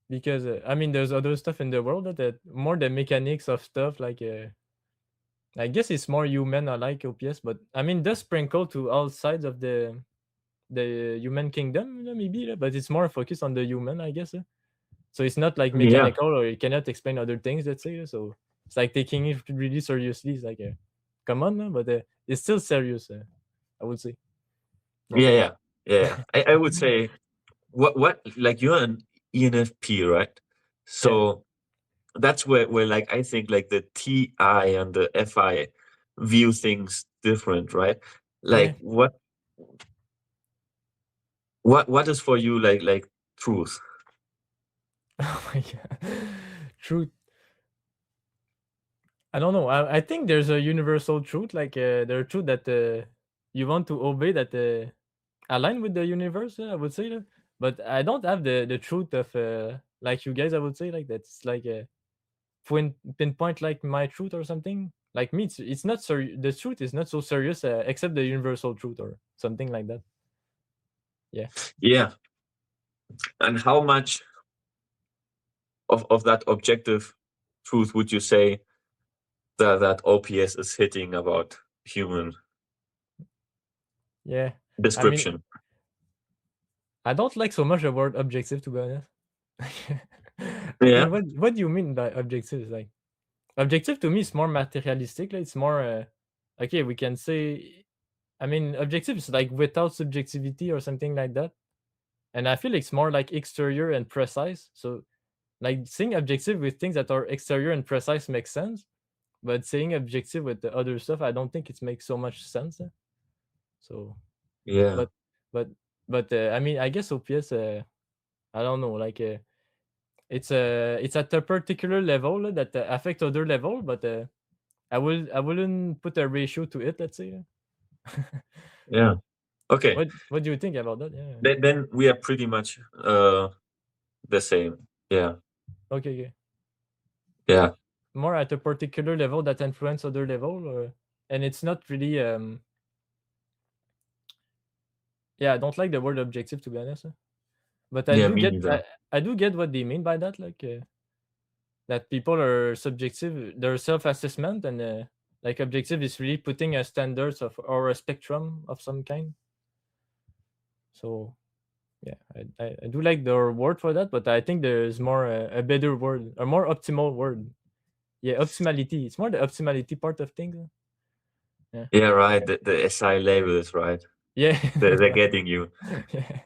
Because I mean, there's other stuff in the world that more the mechanics of stuff like. I guess it's more human. I like OPS, but I mean, does sprinkle to all sides of the human kingdom, maybe, but it's more focused on the human, I guess. So it's not like Yeah. mechanical, or it cannot explain other things. Let's say. So it's like taking it really seriously. It's like, come on, but it's still serious. I would say. Yeah. Yeah, yeah. Yeah. I would say what like you're an ENFP, right? Yeah. So that's where like I think like the TI and the FI view things different, right? Yeah. Like what is for you like truth? Oh my god. Truth. I don't know. I think there's a universal truth, like there are truth that you want to obey that align with the universe. I would say that, but I don't have the truth of like you guys. I would say like that's like a pinpoint like my truth or something. Like me, it's not the truth is not so serious except the universal truth or something like that. Yeah. Yeah. And how much of that objective truth would you say that OPS is hitting about human Yeah. I mean, description? I don't like so much the word objective to be honest. I Yeah. think what do you mean by objective? Like objective to me is more materialistic. Like it's more okay. We can say. I mean, objective is like without subjectivity or something like that. And I feel it's more like exterior and precise. So like saying objective with things that are exterior and precise makes sense, but saying objective with the other stuff, I don't think it makes so much sense. So, Yeah. but but I mean, I guess OPS. I don't know. Like it's at a particular level that affect other level, but I wouldn't put a ratio to it. Let's say. Yeah. Okay. What do you think about that? Yeah. Then we are pretty much the same. Yeah. Okay. Okay. Yeah. More at a particular level that influence other level, or and it's not really yeah. I don't like the word objective to be honest. But Yeah, me neither. I do get what they mean by that, like that people are subjective, their self-assessment, and like objective is really putting a standards of or a spectrum of some kind. So yeah, I do like the word for that, but I think there's more a better word, a more optimal word. Yeah, optimality. It's more the optimality part of things. Yeah, Yeah, right. The SI labels, right? yeah, They're yeah. getting you. Yeah.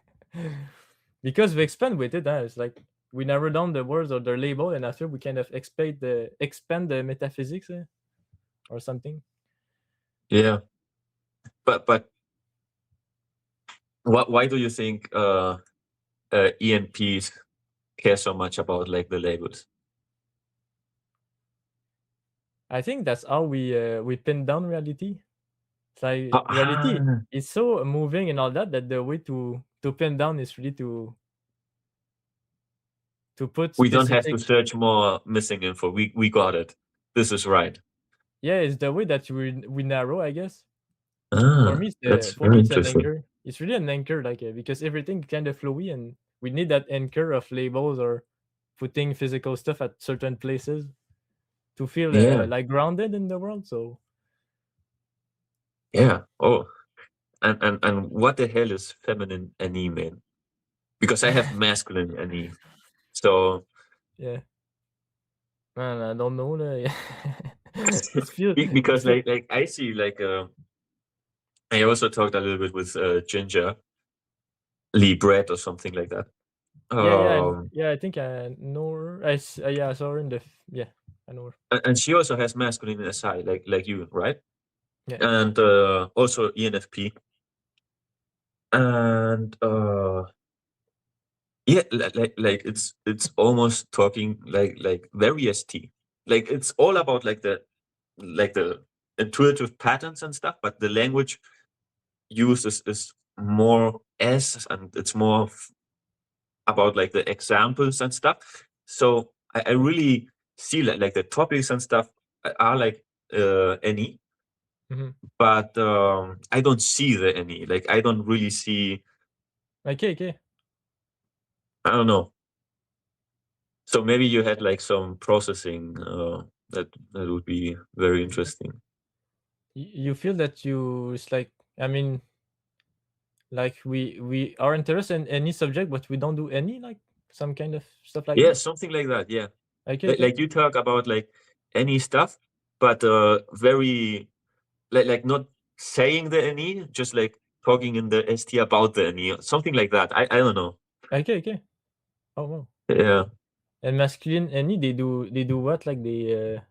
Because we expand with it, it's like we narrow down the words or the label, and after we kind of expand the metaphysics or something. Yeah. But why do you think ENPs care so much about like the labels? I think that's how we pin down reality. It's like reality Ah, is so moving and all that the way to pin down is really to put we don't have specific. to search more missing info. We got it. This is right. Yeah, it's the way that we narrow, I guess. Ah, that's For me very it's an interesting. anchor. It's really an anchor, like because everything kind of flowy, and we need that anchor of labels or putting physical stuff at certain places to feel Yeah. like grounded in the world. So Yeah. Oh, and what the hell is feminine anime? Because I have masculine anime. So yeah, man, I don't know. It feels it because feel like I see like I also talked a little bit with Ginger Lee Brett or something like that. yeah, yeah, Um, yeah. I think I know her. Yeah, I saw her in yeah, I know her. and she also has masculine SI like you, right? Yeah. And also ENFP. And yeah, like it's almost talking like very ST. Like it's all about like the intuitive patterns and stuff, but the language used is more S, and it's more about like the examples and stuff. So I really see like the topics and stuff are like any, Hmm. but I don't see the any. Like I don't really see. Okay, okay. I don't know. So maybe you had like some processing that would be very interesting. You feel that you it's like I mean like we are interested in any subject, but we don't do any like some kind of stuff like Yeah, that. something like that. Yeah, Okay, like okay, like you talk about like any stuff, but very like not saying the any, just like talking in the ST about the any, something like that. I don't know. okay, okay. Oh wow. Yeah. And masculine any they do what like they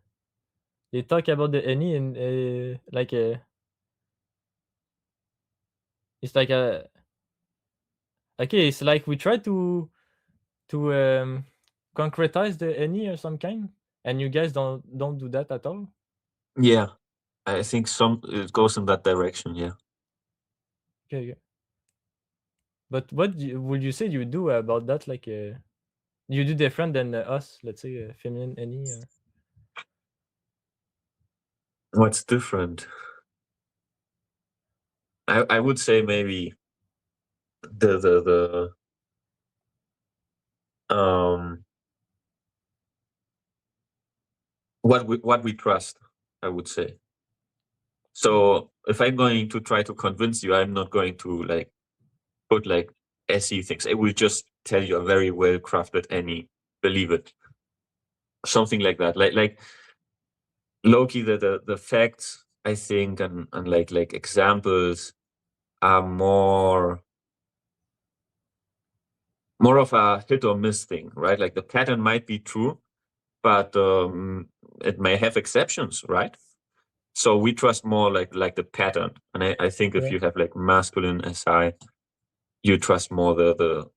talk about the any and like It's like a okay. It's like we try to concretize the any or some kind, and you guys don't do that at all. Yeah, I think it goes in that direction. Yeah. Okay, okay. But what would you say you do about that? Like, you do different than us, let's say, feminine any. What's different? I would say maybe the what we trust, I would say. So if I'm going to try to convince you, I'm not going to like put like SE things. I will just tell you a very well crafted any, believe it. Something like that. Like Loki, the facts, I think, and like examples are more of a hit or miss thing, right? Like the pattern might be true, but it may have exceptions, right? So we trust more like the pattern. And I think if Yeah, you have like masculine SI, you trust more the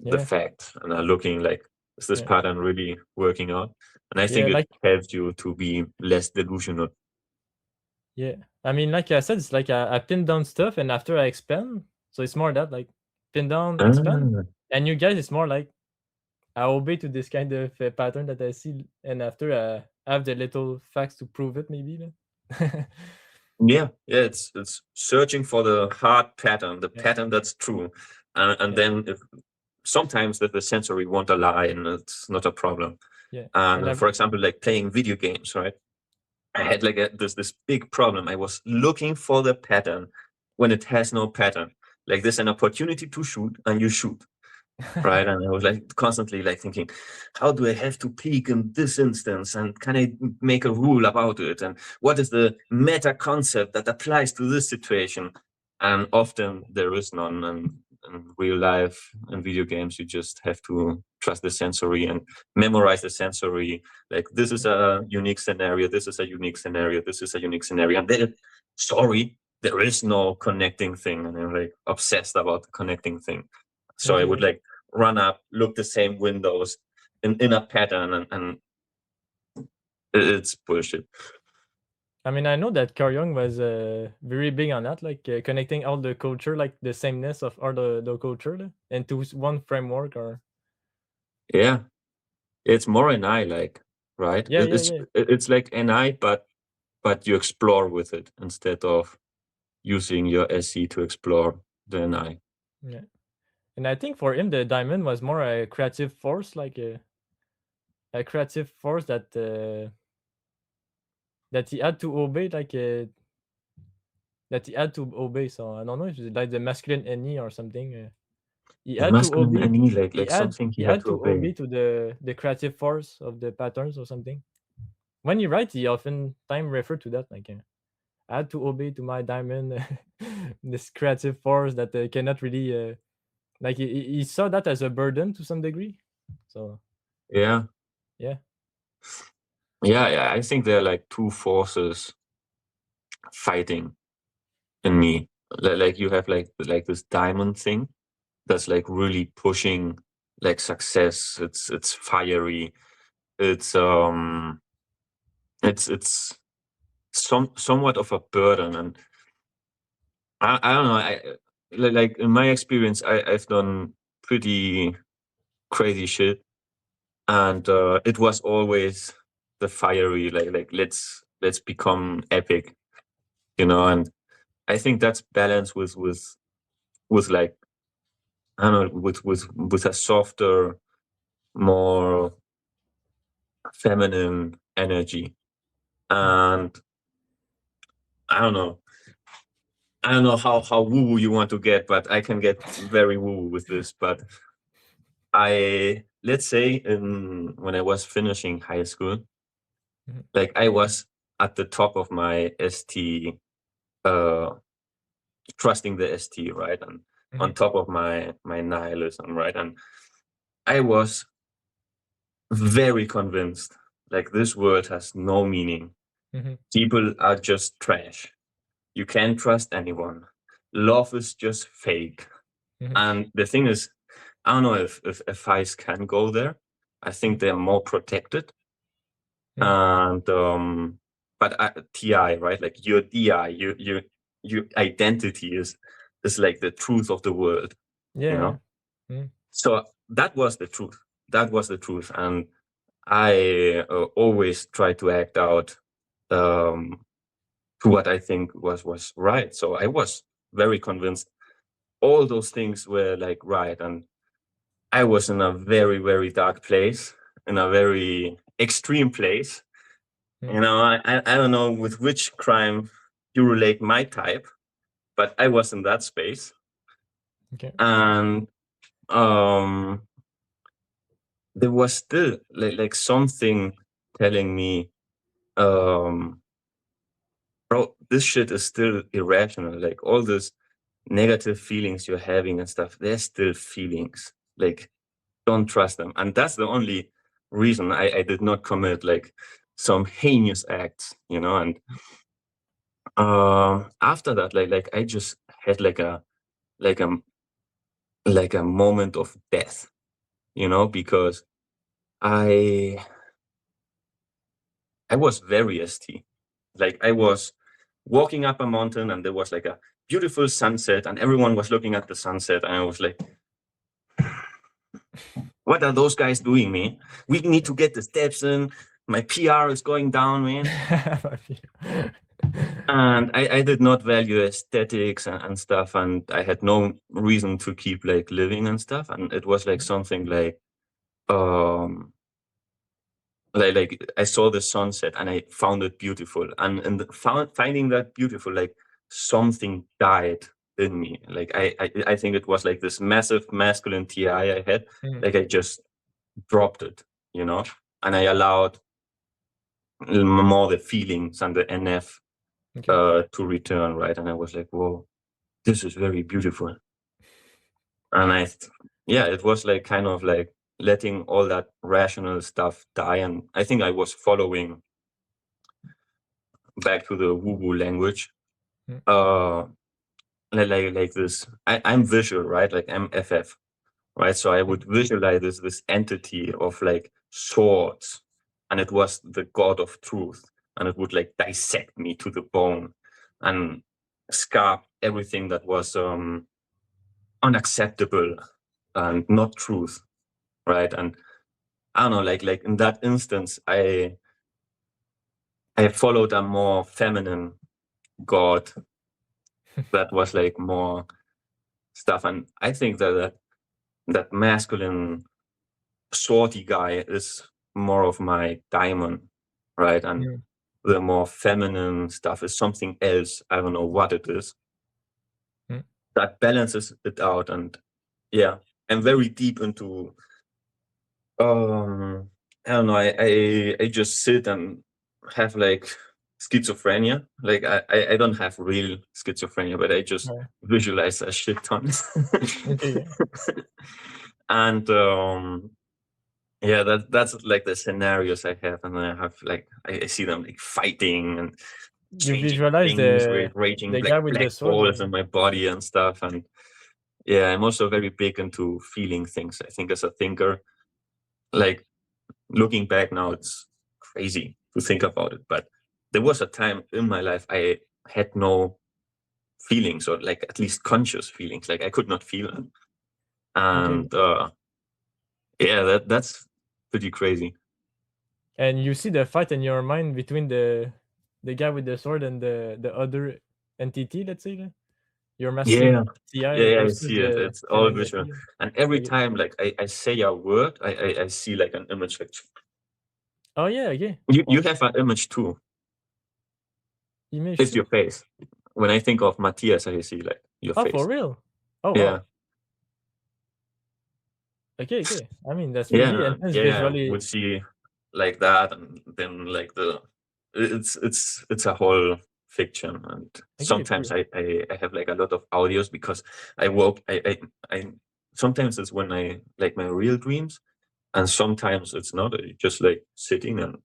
yeah, fact and are looking like, is this yeah, pattern really working out? And I think yeah. it Like, helps you to be less delusional. yeah. I mean, like I said, it's like I pin down stuff, and after I expand, so it's more that like pin down, expand, Ah, and you guys, it's more like I obey to this kind of pattern that I see, and after I have the little facts to prove it, maybe. Like. yeah, it's searching for the hard pattern, the Yeah, pattern that's true. And yeah, then if sometimes the sensory won't align, and it's not a problem. yeah. And And I for example, like playing video games, right? I had like this big problem. I was looking for the pattern when it has no pattern. Like there's an opportunity to shoot and you shoot, right? And I was like constantly like thinking, how do I have to peak in this instance? And can I make a rule about it? And what is the meta concept that applies to this situation? And often there is none. And in real life and video games, you just have to trust the sensory and memorize the sensory. Like this is a unique scenario, this is a unique scenario, this is a unique scenario. And then sorry, there is no connecting thing. And I'm like obsessed about the connecting thing. So I would okay. like run up, look the same windows in a pattern, and it's bullshit. I mean, I know that Carl Jung was very big on that, like connecting all the culture, like the sameness of all the culture into one framework. Or Yeah, it's more NI like, right? yeah, yeah, yeah, It's like NI, but you explore with it instead of using your SC to explore the NI. yeah. And I think for him, the diamond was more a creative force, like a creative force that he had to obey, like that he had to obey. So I don't know if it's like the masculine any or something. He The had to masculine obey. NE, He like had something he he had had to to obey obey. to the creative force of the patterns or something. When he writes, he often time refer to that, like I had to obey to my diamond, this creative force that cannot really like he saw that as a burden to some degree. So Yeah, yeah, yeah. I think there are like two forces fighting in me. Like you have like this diamond thing that's like really pushing like success. It's fiery. It's it's somewhat of a burden, and I don't know. Like in my experience, I've done pretty crazy shit, and it was always the fiery like let's become epic, you know. And I think that's balanced with like I don't know with a softer, more feminine energy. mm, And I don't know. I don't know how woo woo you want to get, but I can get very woo woo with this. But let's say when I was finishing high school, mhm, like I was at the top of my ST, uh, trusting the ST, right, and on mhm, top of my nihilism, right, and I was very convinced, like this world has no meaning. mhm, People are just trash. You can't trust anyone. love is just fake. Mhm. And the thing is, I don't know if FIs can go there. I think they're more protected. Mm. And but TI, right? Like your DI, your identity is like the truth of the world, you Yeah, yeah. know. Mm. So that was the truth. That was the truth, and I always try to act out to what I think was right. So I was very convinced all those things were like right, and I was in a very, very dark place, in a very extreme place. Mm. You know, I don't know with which crime you relate my type, but I was in that space. Okay. And there was still like something telling me, bro, this shit is still irrational. Like all these negative feelings you're having and stuff, they're still feelings. Like, don't trust them. And that's the only reason I did not commit like some heinous acts, you know. And after that, like I just had like a like a moment of death, you know, because I I was very ST. Like I was walking up a mountain and there was like a beautiful sunset and everyone was looking at the sunset and I was like, what are those guys doing, man? We need to get the steps in. My PR is going down, man. And I did not value aesthetics and stuff, and I had no reason to keep like living and stuff. And it was like something um like I saw the sunset and I found it beautiful. And finding that beautiful, like something died in me. Like I think it was like this massive masculine TI I had. Mm. Like I just dropped it, you know, and I allowed more the feelings and the NF Okay. to return, right? And I was like, whoa, this is very beautiful. And yeah, it was like kind of like letting all that rational stuff die. And I think I was following back to the woo-woo language. Mm. Uh, like this, I'm visual, right? Like I'm FF, right? So I would visualize this entity of like swords, and it was the god of truth, and it would like dissect me to the bone and scarp everything that was unacceptable and not truth, right? And I don't know, like in that instance, I followed a more feminine god that was like more stuff, and I think that masculine swordy guy is more of my diamond, right? And Mm. the more feminine stuff is something else. I don't know what it is Mm. that balances it out. And yeah, I'm very deep into I don't know, I just sit and have like schizophrenia. Like I don't have real schizophrenia, but I just Yeah. visualize a shit ton. Okay. Yeah. And yeah, that's like the scenarios I have, and I have like I see them like fighting and You changing visualize things with raging the like guy with the black sword. holes in my body and stuff. And yeah, I'm also very big into feeling things. I think as a thinker, like looking back now, it's crazy to think about it. But there was a time in my life I had no feelings, or like at least conscious feelings. Like I could not feel them. Okay. And yeah, that's pretty crazy. And you see the fight in your mind between the guy with the sword and the other entity, let's say, your Yeah, masculine TI yeah, I versus see it. the It's all feminine visual. FE. And every Okay. time like I say a word, I see like an image. Like Oh yeah, okay. you Wow. have an image too. Image It's too? your face. When I think of Matthias, I see like your Oh, for face. real? Oh Yeah. wow. Okay, okay. I mean that's pretty Yeah, intense yeah, I visually. would see like that, and then like it's a whole fiction. And Okay, sometimes pretty. I have like a lot of audios because I woke I sometimes it's when I like my real dreams, and sometimes it's not. I just like sitting and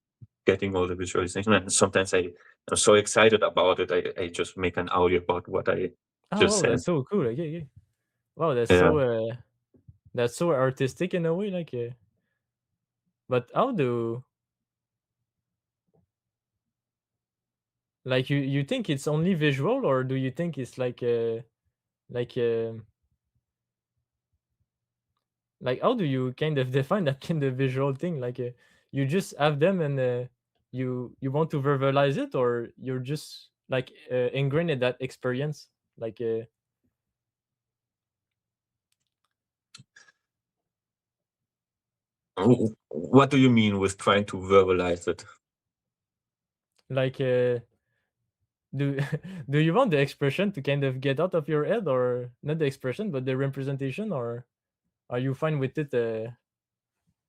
getting all the visualization, and sometimes I'm so excited about it, I just make an audio about what I Oh, just wow, that's saying. so cool. Okay, okay. Wow, Yeah. that's so artistic in a way, like, but how do like you think it's only visual, or do you think it's like like how do you kind of define that kind of visual thing? Like, you just have them and you want to verbalize it, or you're just like ingrained in that experience, like What do you mean with trying to verbalize it? like do do you want the expression to kind of get out of your head, or not the expression but the representation, or are you fine with it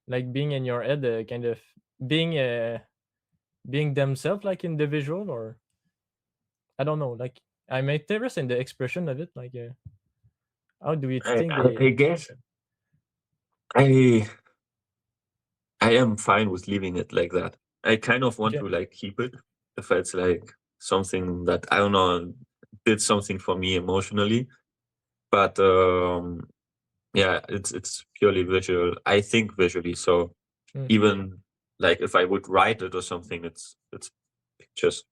like being in your head, kind of being being themselves like in the visual, or I don't know, like I'm interested in the expression of it, like how do you I, think I, I they guess I I am fine with leaving it like that. I kind of want okay. to like keep it if it's like something that I don't know did something for me emotionally. But yeah, it's purely visual. I think visually, so Mm, even like if I would write it or something, it's pictures.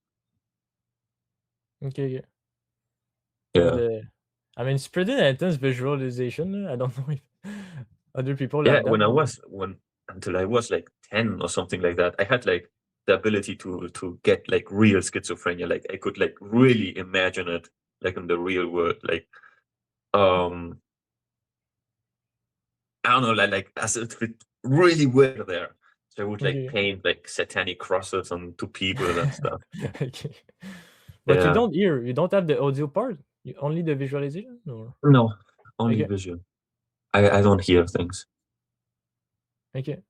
okay, yeah. And Yeah. I mean it's pretty intense visualization. I don't know if other people Yeah, have that, but when until I was like 10 or something like that, I had like the ability to get like real schizophrenia. Like I could like really imagine it like in the real world. Like um I don't know, like as if it really were there. So I would like okay. paint like satanic crosses onto people and stuff. Okay. But Yeah. you don't have the audio part? You only the visualization, or No, only okay, visual. I don't hear things. okay.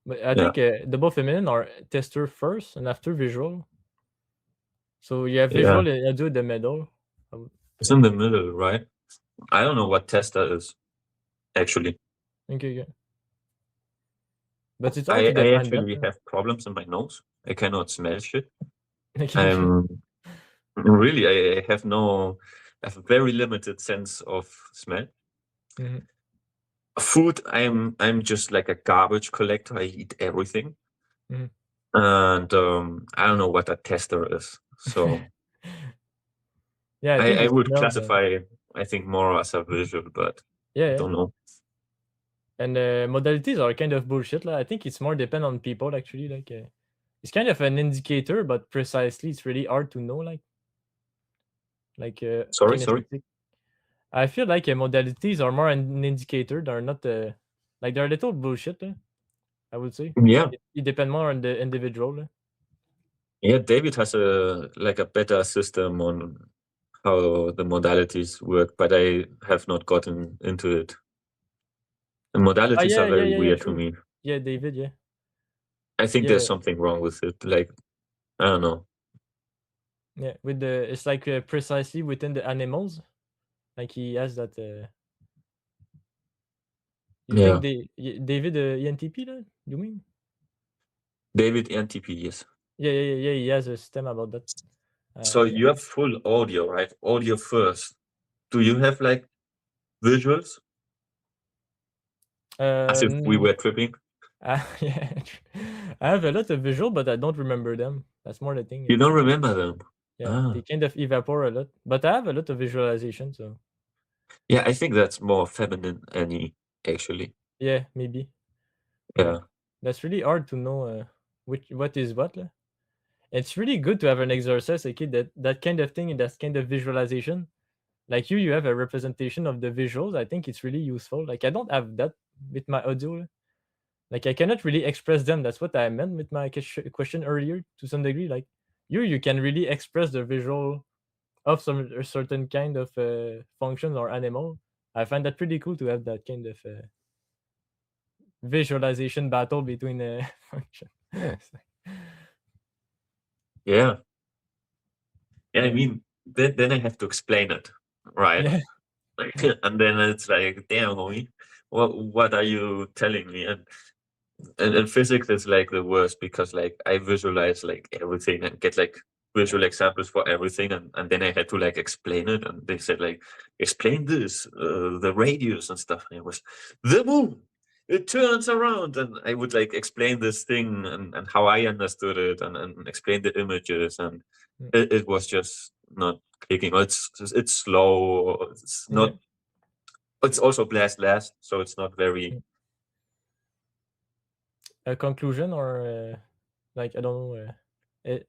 But I Yeah. think the both feminine are tester first and after visual. So you have Yeah. visual and audio in the middle, I would It's in think. the middle, right? I don't know what tester is actually. Okay, okay. But it's hard to I define that. actually have problems in my nose. I cannot smell shit. Okay, okay. I'm really I have no I have a very limited sense of smell. Mhm, Food, I'm just like a garbage collector. I eat everything. mhm. And I don't know what a tester is. So Yeah, I think I it would smells classify I think more as a visual, but yeah, I yeah. don't know. And modalities are kind of bullshit. Like, I think it's more depend on people actually. Like it's kind of an indicator, but precisely it's really hard to know. Like Sorry. kinesthetic. I feel like modalities are more an indicator. They're not like they're a little bullshit. I would say Yeah. it depends more on the individual. Yeah, David has a like a better system on how the modalities work, but I have not gotten into it. The Ah, modalities are yeah, yeah, very yeah, yeah. weird to True. me. Yeah, David. Yeah, I think there's yeah, something wrong with it. Like, I don't know. yeah. With the it's like precisely within the animals. Like he has that. You think Yeah. David ENTP? You mean? David NTP, yes. Yeah, yeah, yeah, yeah. He has a system about that. So Yeah. you have full audio, right? Audio first. Do you have like visuals as if we N were tripping? yeah, I have a lot of visual, but I don't remember them. That's more the thing. You don't remember them? Yeah, they Ah. kind of evaporate a lot. But I have a lot of visualization, so Yeah, I think that's more feminine any actually. yeah, maybe. Yeah. Like that's really hard to know which what is what. It's really good to have an exercise, okay, that kind of thing and that kind of visualization. Like you have a representation of the visuals. I think it's really useful. Like I don't have that with my audio. Like I cannot really express them. That's what I meant with my question earlier to some degree. Like you can really express the visual of some a certain kind of function or animal. I find that pretty cool to have that kind of visualization battle between function. It's like- Yeah. Yeah, I yeah, mean, then I have to explain it, right? yeah, Like, and then it's like, damn, homie, what are you telling me? And physics is like the worst because like I visualize like everything and get like visual examples for everything, and then I had to like explain it, and they said like, explain this, the radius and stuff, and it was the moon, it turns around, and I would like explain this thing and how I understood it, and explain the images, and Mm. it was just not clicking. It's slow, it's Yeah. not, it's also last, so it's not very. Mm. A conclusion or like I don't know. It,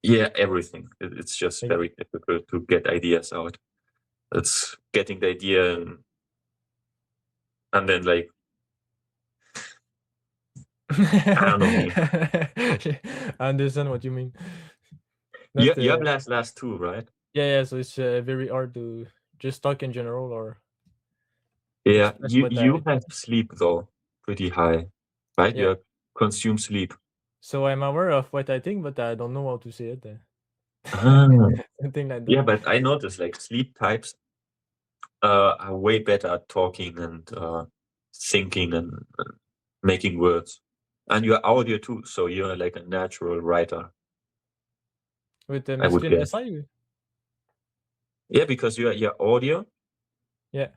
Yeah, everything. It's just like very difficult to get ideas out. It's getting the idea, and then like, I don't know, man. I understand what you mean. You Not you have last too, right? yeah, yeah. So it's very hard to just talk in general or Yeah, express you what you I. have sleep though pretty high, right? You Yeah. have consume sleep. So I'm aware of what I think, but I don't know how to say it. Ah, Something like that. yeah, but I noticed like sleep types are way better at talking and thinking and making words. And you're audio too, so you're like a natural writer, With the I would masculine guess. SI. Yeah, because you're audio, Yeah.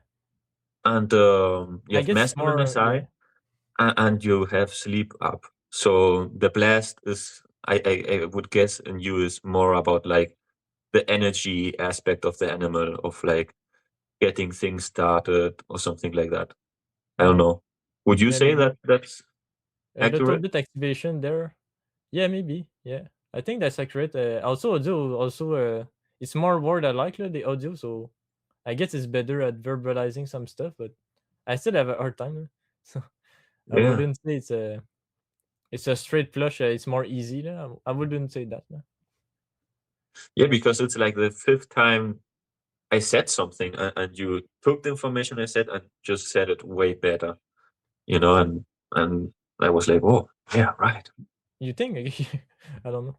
and you I have guess it's masculine more. SI, Yeah. and you have sleep up. So the blast is, I would guess, in you is more about like the energy aspect of the animal, of like getting things started or something like that. I don't Mm. know. Would you Yeah, say maybe that that's a little accurate? bit activation there. Yeah, maybe. Yeah, I think that's accurate. Also, audio also it's more word I like the audio, so I guess it's better at verbalizing some stuff, but I still have a hard time. So I Yeah. wouldn't say it's a straight flush. It's more easy. I wouldn't say that. Yeah, because it's like the fifth time I said something, and you took the information I said and just said it way better, and I was like, oh, yeah, right. You think? I don't know.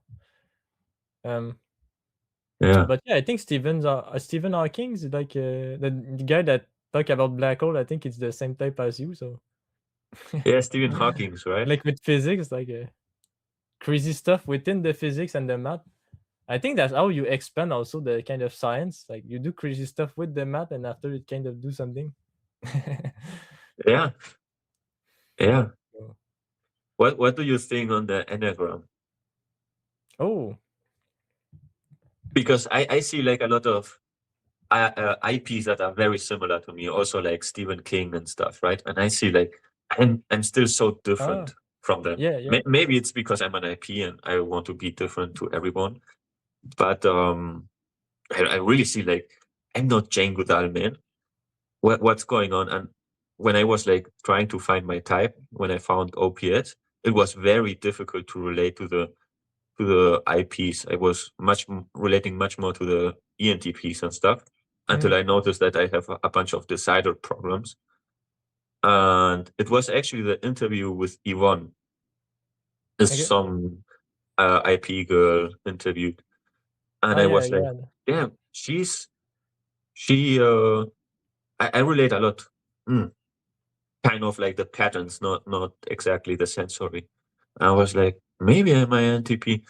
Um, Yeah. but yeah, I think Stephen Hawking is like the guy that talk about black hole. I think it's the same type as you. So Yeah, Stephen Hawking's, right? like with physics, like crazy stuff within the physics and the math. I think that's how you expand also the kind of science. Like you do crazy stuff with the math, and after it kind of do something. Yeah. Yeah. So- What do you think on the Enneagram? oh, Because I see like a lot of IPs that are very similar to me, also like Stephen King and stuff, right? And I see like I'm still so ah, different from them. yeah, yeah. Maybe it's because I'm an IP and I want to be different to everyone, but I really see like I'm not Jane Goodall, man. What's going on? And when I was like trying to find my type, when I found OPS, it was very difficult to relate to the IPs. I was relating much more to the ENTPs and stuff, until Mm, I noticed that I have a bunch of decider problems. And it was actually the interview with Yvonne, is okay. some IP girl interviewed, and Ah, I yeah, was like, yeah. damn, she I relate a lot. Mm, kind of like the patterns, not exactly the sensory. I was like, maybe I'm INTP,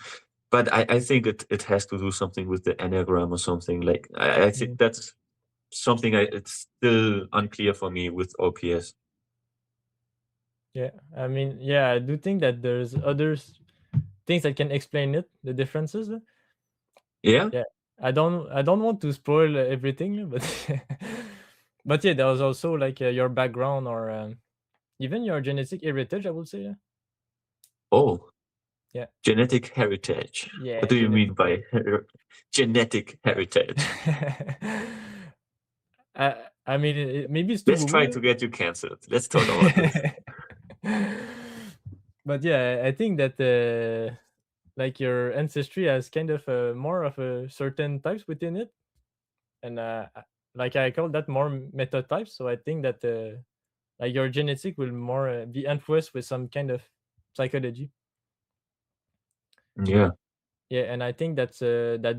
but I think it has to do something with the enneagram or something. Like I think Mm, that's something it's still unclear for me with OPS. yeah. I mean, yeah, I do think that there's things that can explain it, the differences. Yeah. Yeah, I don't want to spoil everything, but but yeah, there was also like your background or even your genetic heritage. I would say, Oh, yeah, genetic heritage. What yeah, do you mean genetic by genetic heritage? I mean, maybe it's too Let's woo try woo. to get you canceled. Let's talk about this. But yeah, I think that like your ancestry has kind of more of a certain types within it, and like I call that more meta types. So I think that like your genetic will more be influenced with some kind of psychology. Yeah. Yeah, and I think that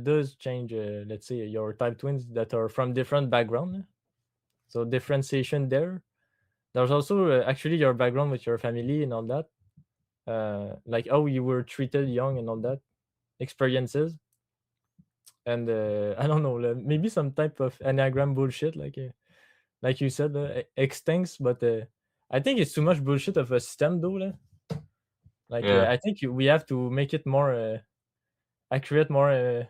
does change. Let's say your type twins that are from different background. So differentiation there. There's also actually your background with your family and all that. Like how you were treated young and all that. experiences, and I don't know, maybe some type of enneagram bullshit, like you said, extincts. But I think it's too much bullshit of a system, though. Yeah. I think we have to make it more accurate, more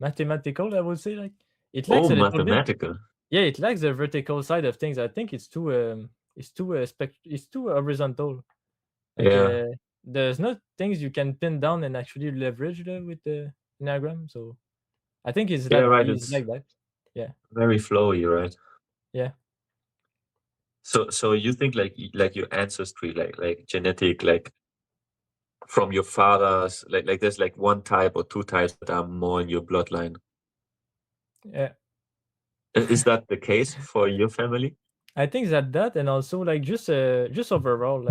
mathematical. I would say, like it Oh, lacks a little bit. mathematical. Yeah, it lacks the vertical side of things. I think it's too horizontal. Like Yeah. there's not things you can pin down and actually leverage with the enneagram. So I think Yeah, right. he's It's like that. Yeah, very flowy, right? yeah, So you think like your ancestry, like genetic, like from your fathers, like there's like one type or two types that are more in your bloodline. yeah. Is that the case for your family? I think that and also like just overall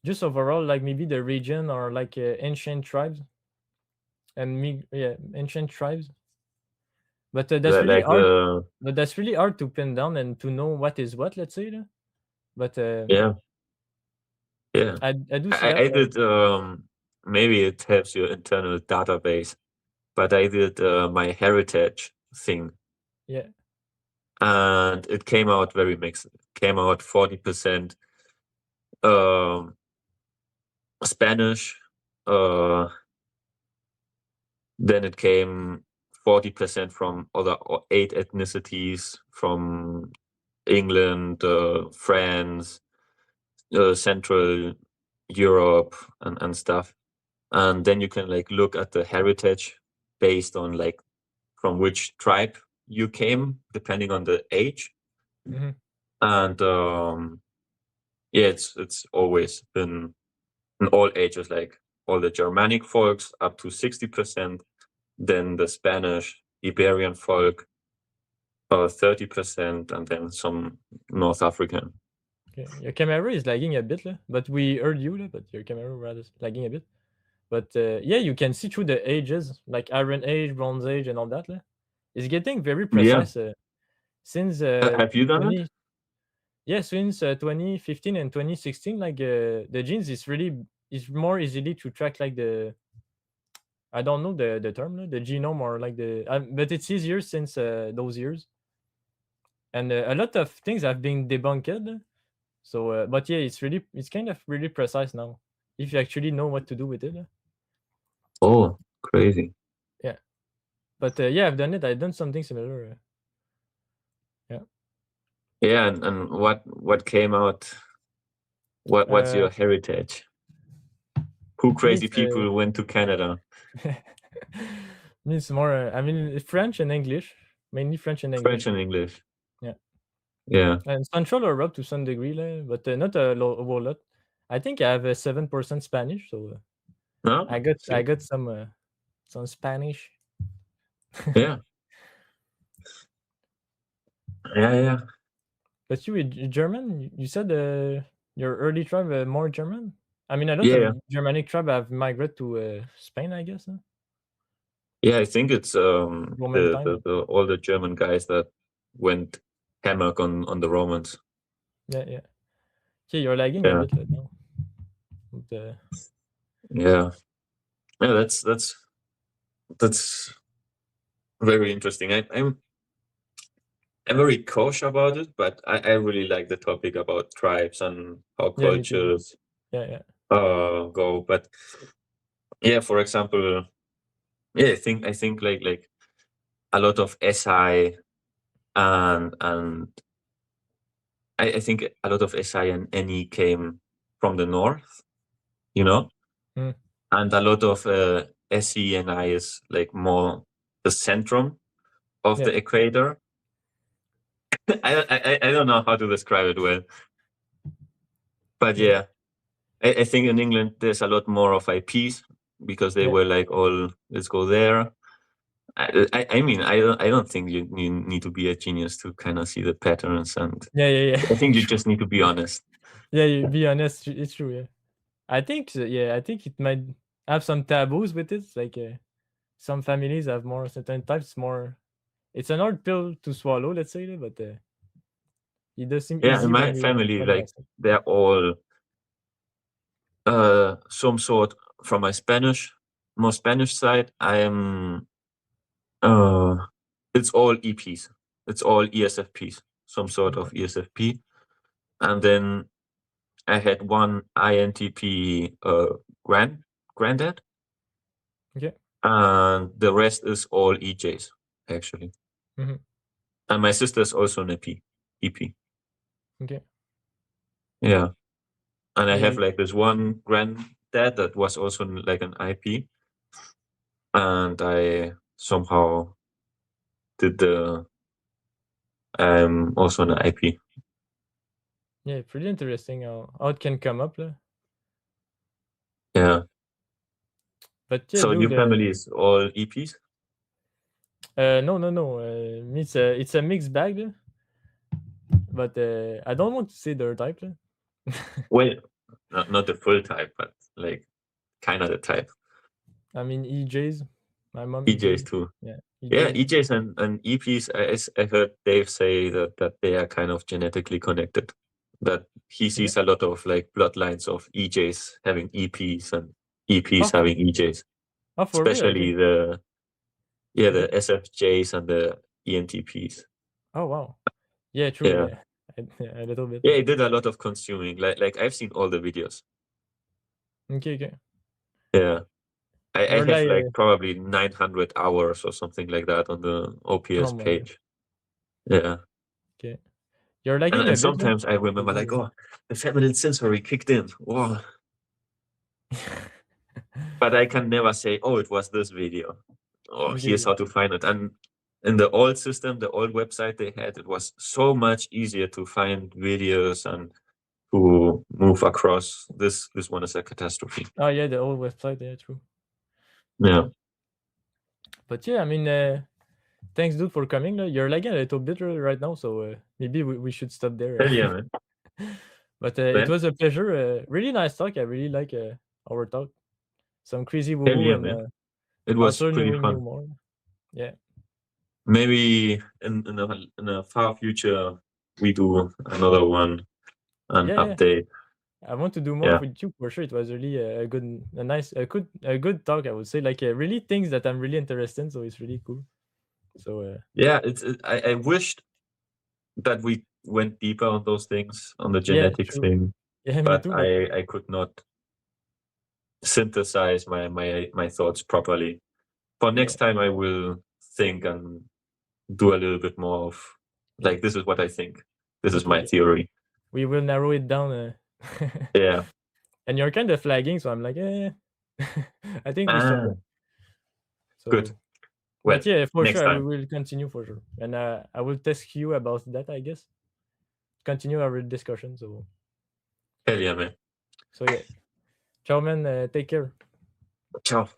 just overall like maybe the region or like ancient tribes and me yeah ancient tribes. But that's really Like hard. the But that's really hard to pin down and to know what is what. Let's say. But yeah, yeah. I do see that. I did maybe it helps your internal database, but I did my heritage thing Yeah. and it came out very mixed. It came out 40% um Spanish, then it came 40% from other 8 ethnicities from England, France, Central Europe, and stuff. And then you can like look at the heritage based on like from which tribe you came, depending on the age. Hmm. And yeah, it's always been in all ages, like all the Germanic folks up to 60%, then the Spanish Iberian folk 30%, and then some North African. Okay. Your camera is lagging a bit, but we heard you, but your camera rather lagging a bit. But yeah, you can see through the ages, like Iron Age, Bronze Age, and all that. It's getting very Yeah. precise since Have you done it? 20. Yeah, since 2015 and 2016, like the genes is more easily to track like the I don't know the term, the genome or like but it's easier since those years, and a lot of things have been debunked. So, but yeah, it's kind of really precise now if you actually know what to do with it. Oh, crazy. Yeah, but yeah, I've done it. I've done something similar. Yeah. Yeah, and what came out? What's Uh, your heritage? Who me, crazy it's, people went to Canada? me, it's more. I mean, French and English, mainly French and French English. and English. Yeah, Yeah. and Central Europe to some degree, but not a whole lot. I think I have a 7% Spanish, so No? I See? got some Spanish. Yeah. Yeah, yeah. But you German? You said your early tribe more German. I mean, a lot Yeah, of yeah. Germanic tribe have migrated to Spain, I guess. Huh? Yeah, I think it's Roman time. the all the German guys that went hammock on the Romans. Yeah, yeah. Okay, you're lagging a Yeah. bit now. With the, Yeah. Yeah, that's very interesting. I'm very cautious about it, but I really like the topic about tribes and how yeah, me too. cultures Yeah, yeah, go. But yeah, for example, yeah, I think like a lot of SI and I think a lot of SI and NE came from the north, you know, mm, and a lot of SE and I is like more the centrum of yeah, the equator. I don't know how to describe it well, but yeah, yeah, I think in England there's a lot more of IPs because they yeah, were like, "Oh, let's go there." I mean, I don't think you need to be a genius to kind of see the patterns, and yeah, yeah, I yeah. think you True. just need to be honest. Yeah, you be honest. It's true. Yeah, I think. Yeah, I think it might have some taboos with it. Like some families have more certain types. More. It's an hard pill to swallow. Let's say, but it does seem Yeah, in easy my family, when you like ask it. they're all some sort from my more Spanish side, I am. It's all EPs. It's all ESFPs, some sort of Okay. ESFP, and then I had one INTP granddad, Okay. and the rest is all EJs actually. Mhm. And my sister is also an EP. Okay. Yeah, and I Yeah, have you like this one granddad that was also like an IP, and I somehow did the also an IP. yeah, pretty interesting how it can come up lah. Yeah. But yeah, So your dude, family is all EPs? no, me it's a mixed bag lah. But I don't want to say their type lah. Well, not the full type, but like kind of the type. I mean EJs. My mom EJs EJ. too. Yeah, Yeah, EJs. EJs and EPs. I heard Dave say that they are kind of genetically connected. That he Okay. sees a lot of like bloodlines of EJs having EPs and Oh, EPs having EJs, for real? I especially did. the Okay. SFJs and the ENTPs. Oh wow. Yeah, true. Yeah, Yeah, a little bit. yeah, he did a lot of consuming. Like I've seen all the videos. Okay, okay. Yeah. I You're have like, like probably 900 hours or something like that on the oh OPS my god. page. Yeah. Okay. You're And, lagging and a bit lah. sometimes I remember like, oh, the feminine sensory kicked in. Whoa. But I can never say, oh, it was this video. Oh, Okay, here's okay. how to find it. And in the old system, the old website they had, it was so much easier to find videos and to move across. This one is a catastrophe. Oh yeah, the old website. Yeah, true. Yeah. But yeah, I mean, thanks, dude, for coming lah. You're lagging a little bit right now, so maybe we should stop there. Hell yeah, man. But it Ben? was a pleasure. Really nice talk. I really like our talk. Some crazy woo Hell woo yeah, and man. It was also pretty knowing you fun. more. Yeah. Maybe in a far future we do another one, an Yeah, yeah. update. I want to do more Yeah. with you for sure. It was really a good talk. I would say like really things that I'm really interested in. So it's really cool. So Yeah, I wished that we went deeper on those things, on the yeah, genetics true. thing, Yeah, me but too. But I could not synthesize my thoughts properly. For yeah, next time I will think and do a little bit more of like this is what I think. This is okay, my okay. theory. We will narrow it down. Yeah. And you're kind of flagging, so I'm like, I think we stop Ah, there. good. So, Well, but yeah, for next sure, we time. will continue for sure, and I will test you about that, I guess. Continue our discussion. Hell yeah, man. So yeah, ciao, man. Take care. Ciao.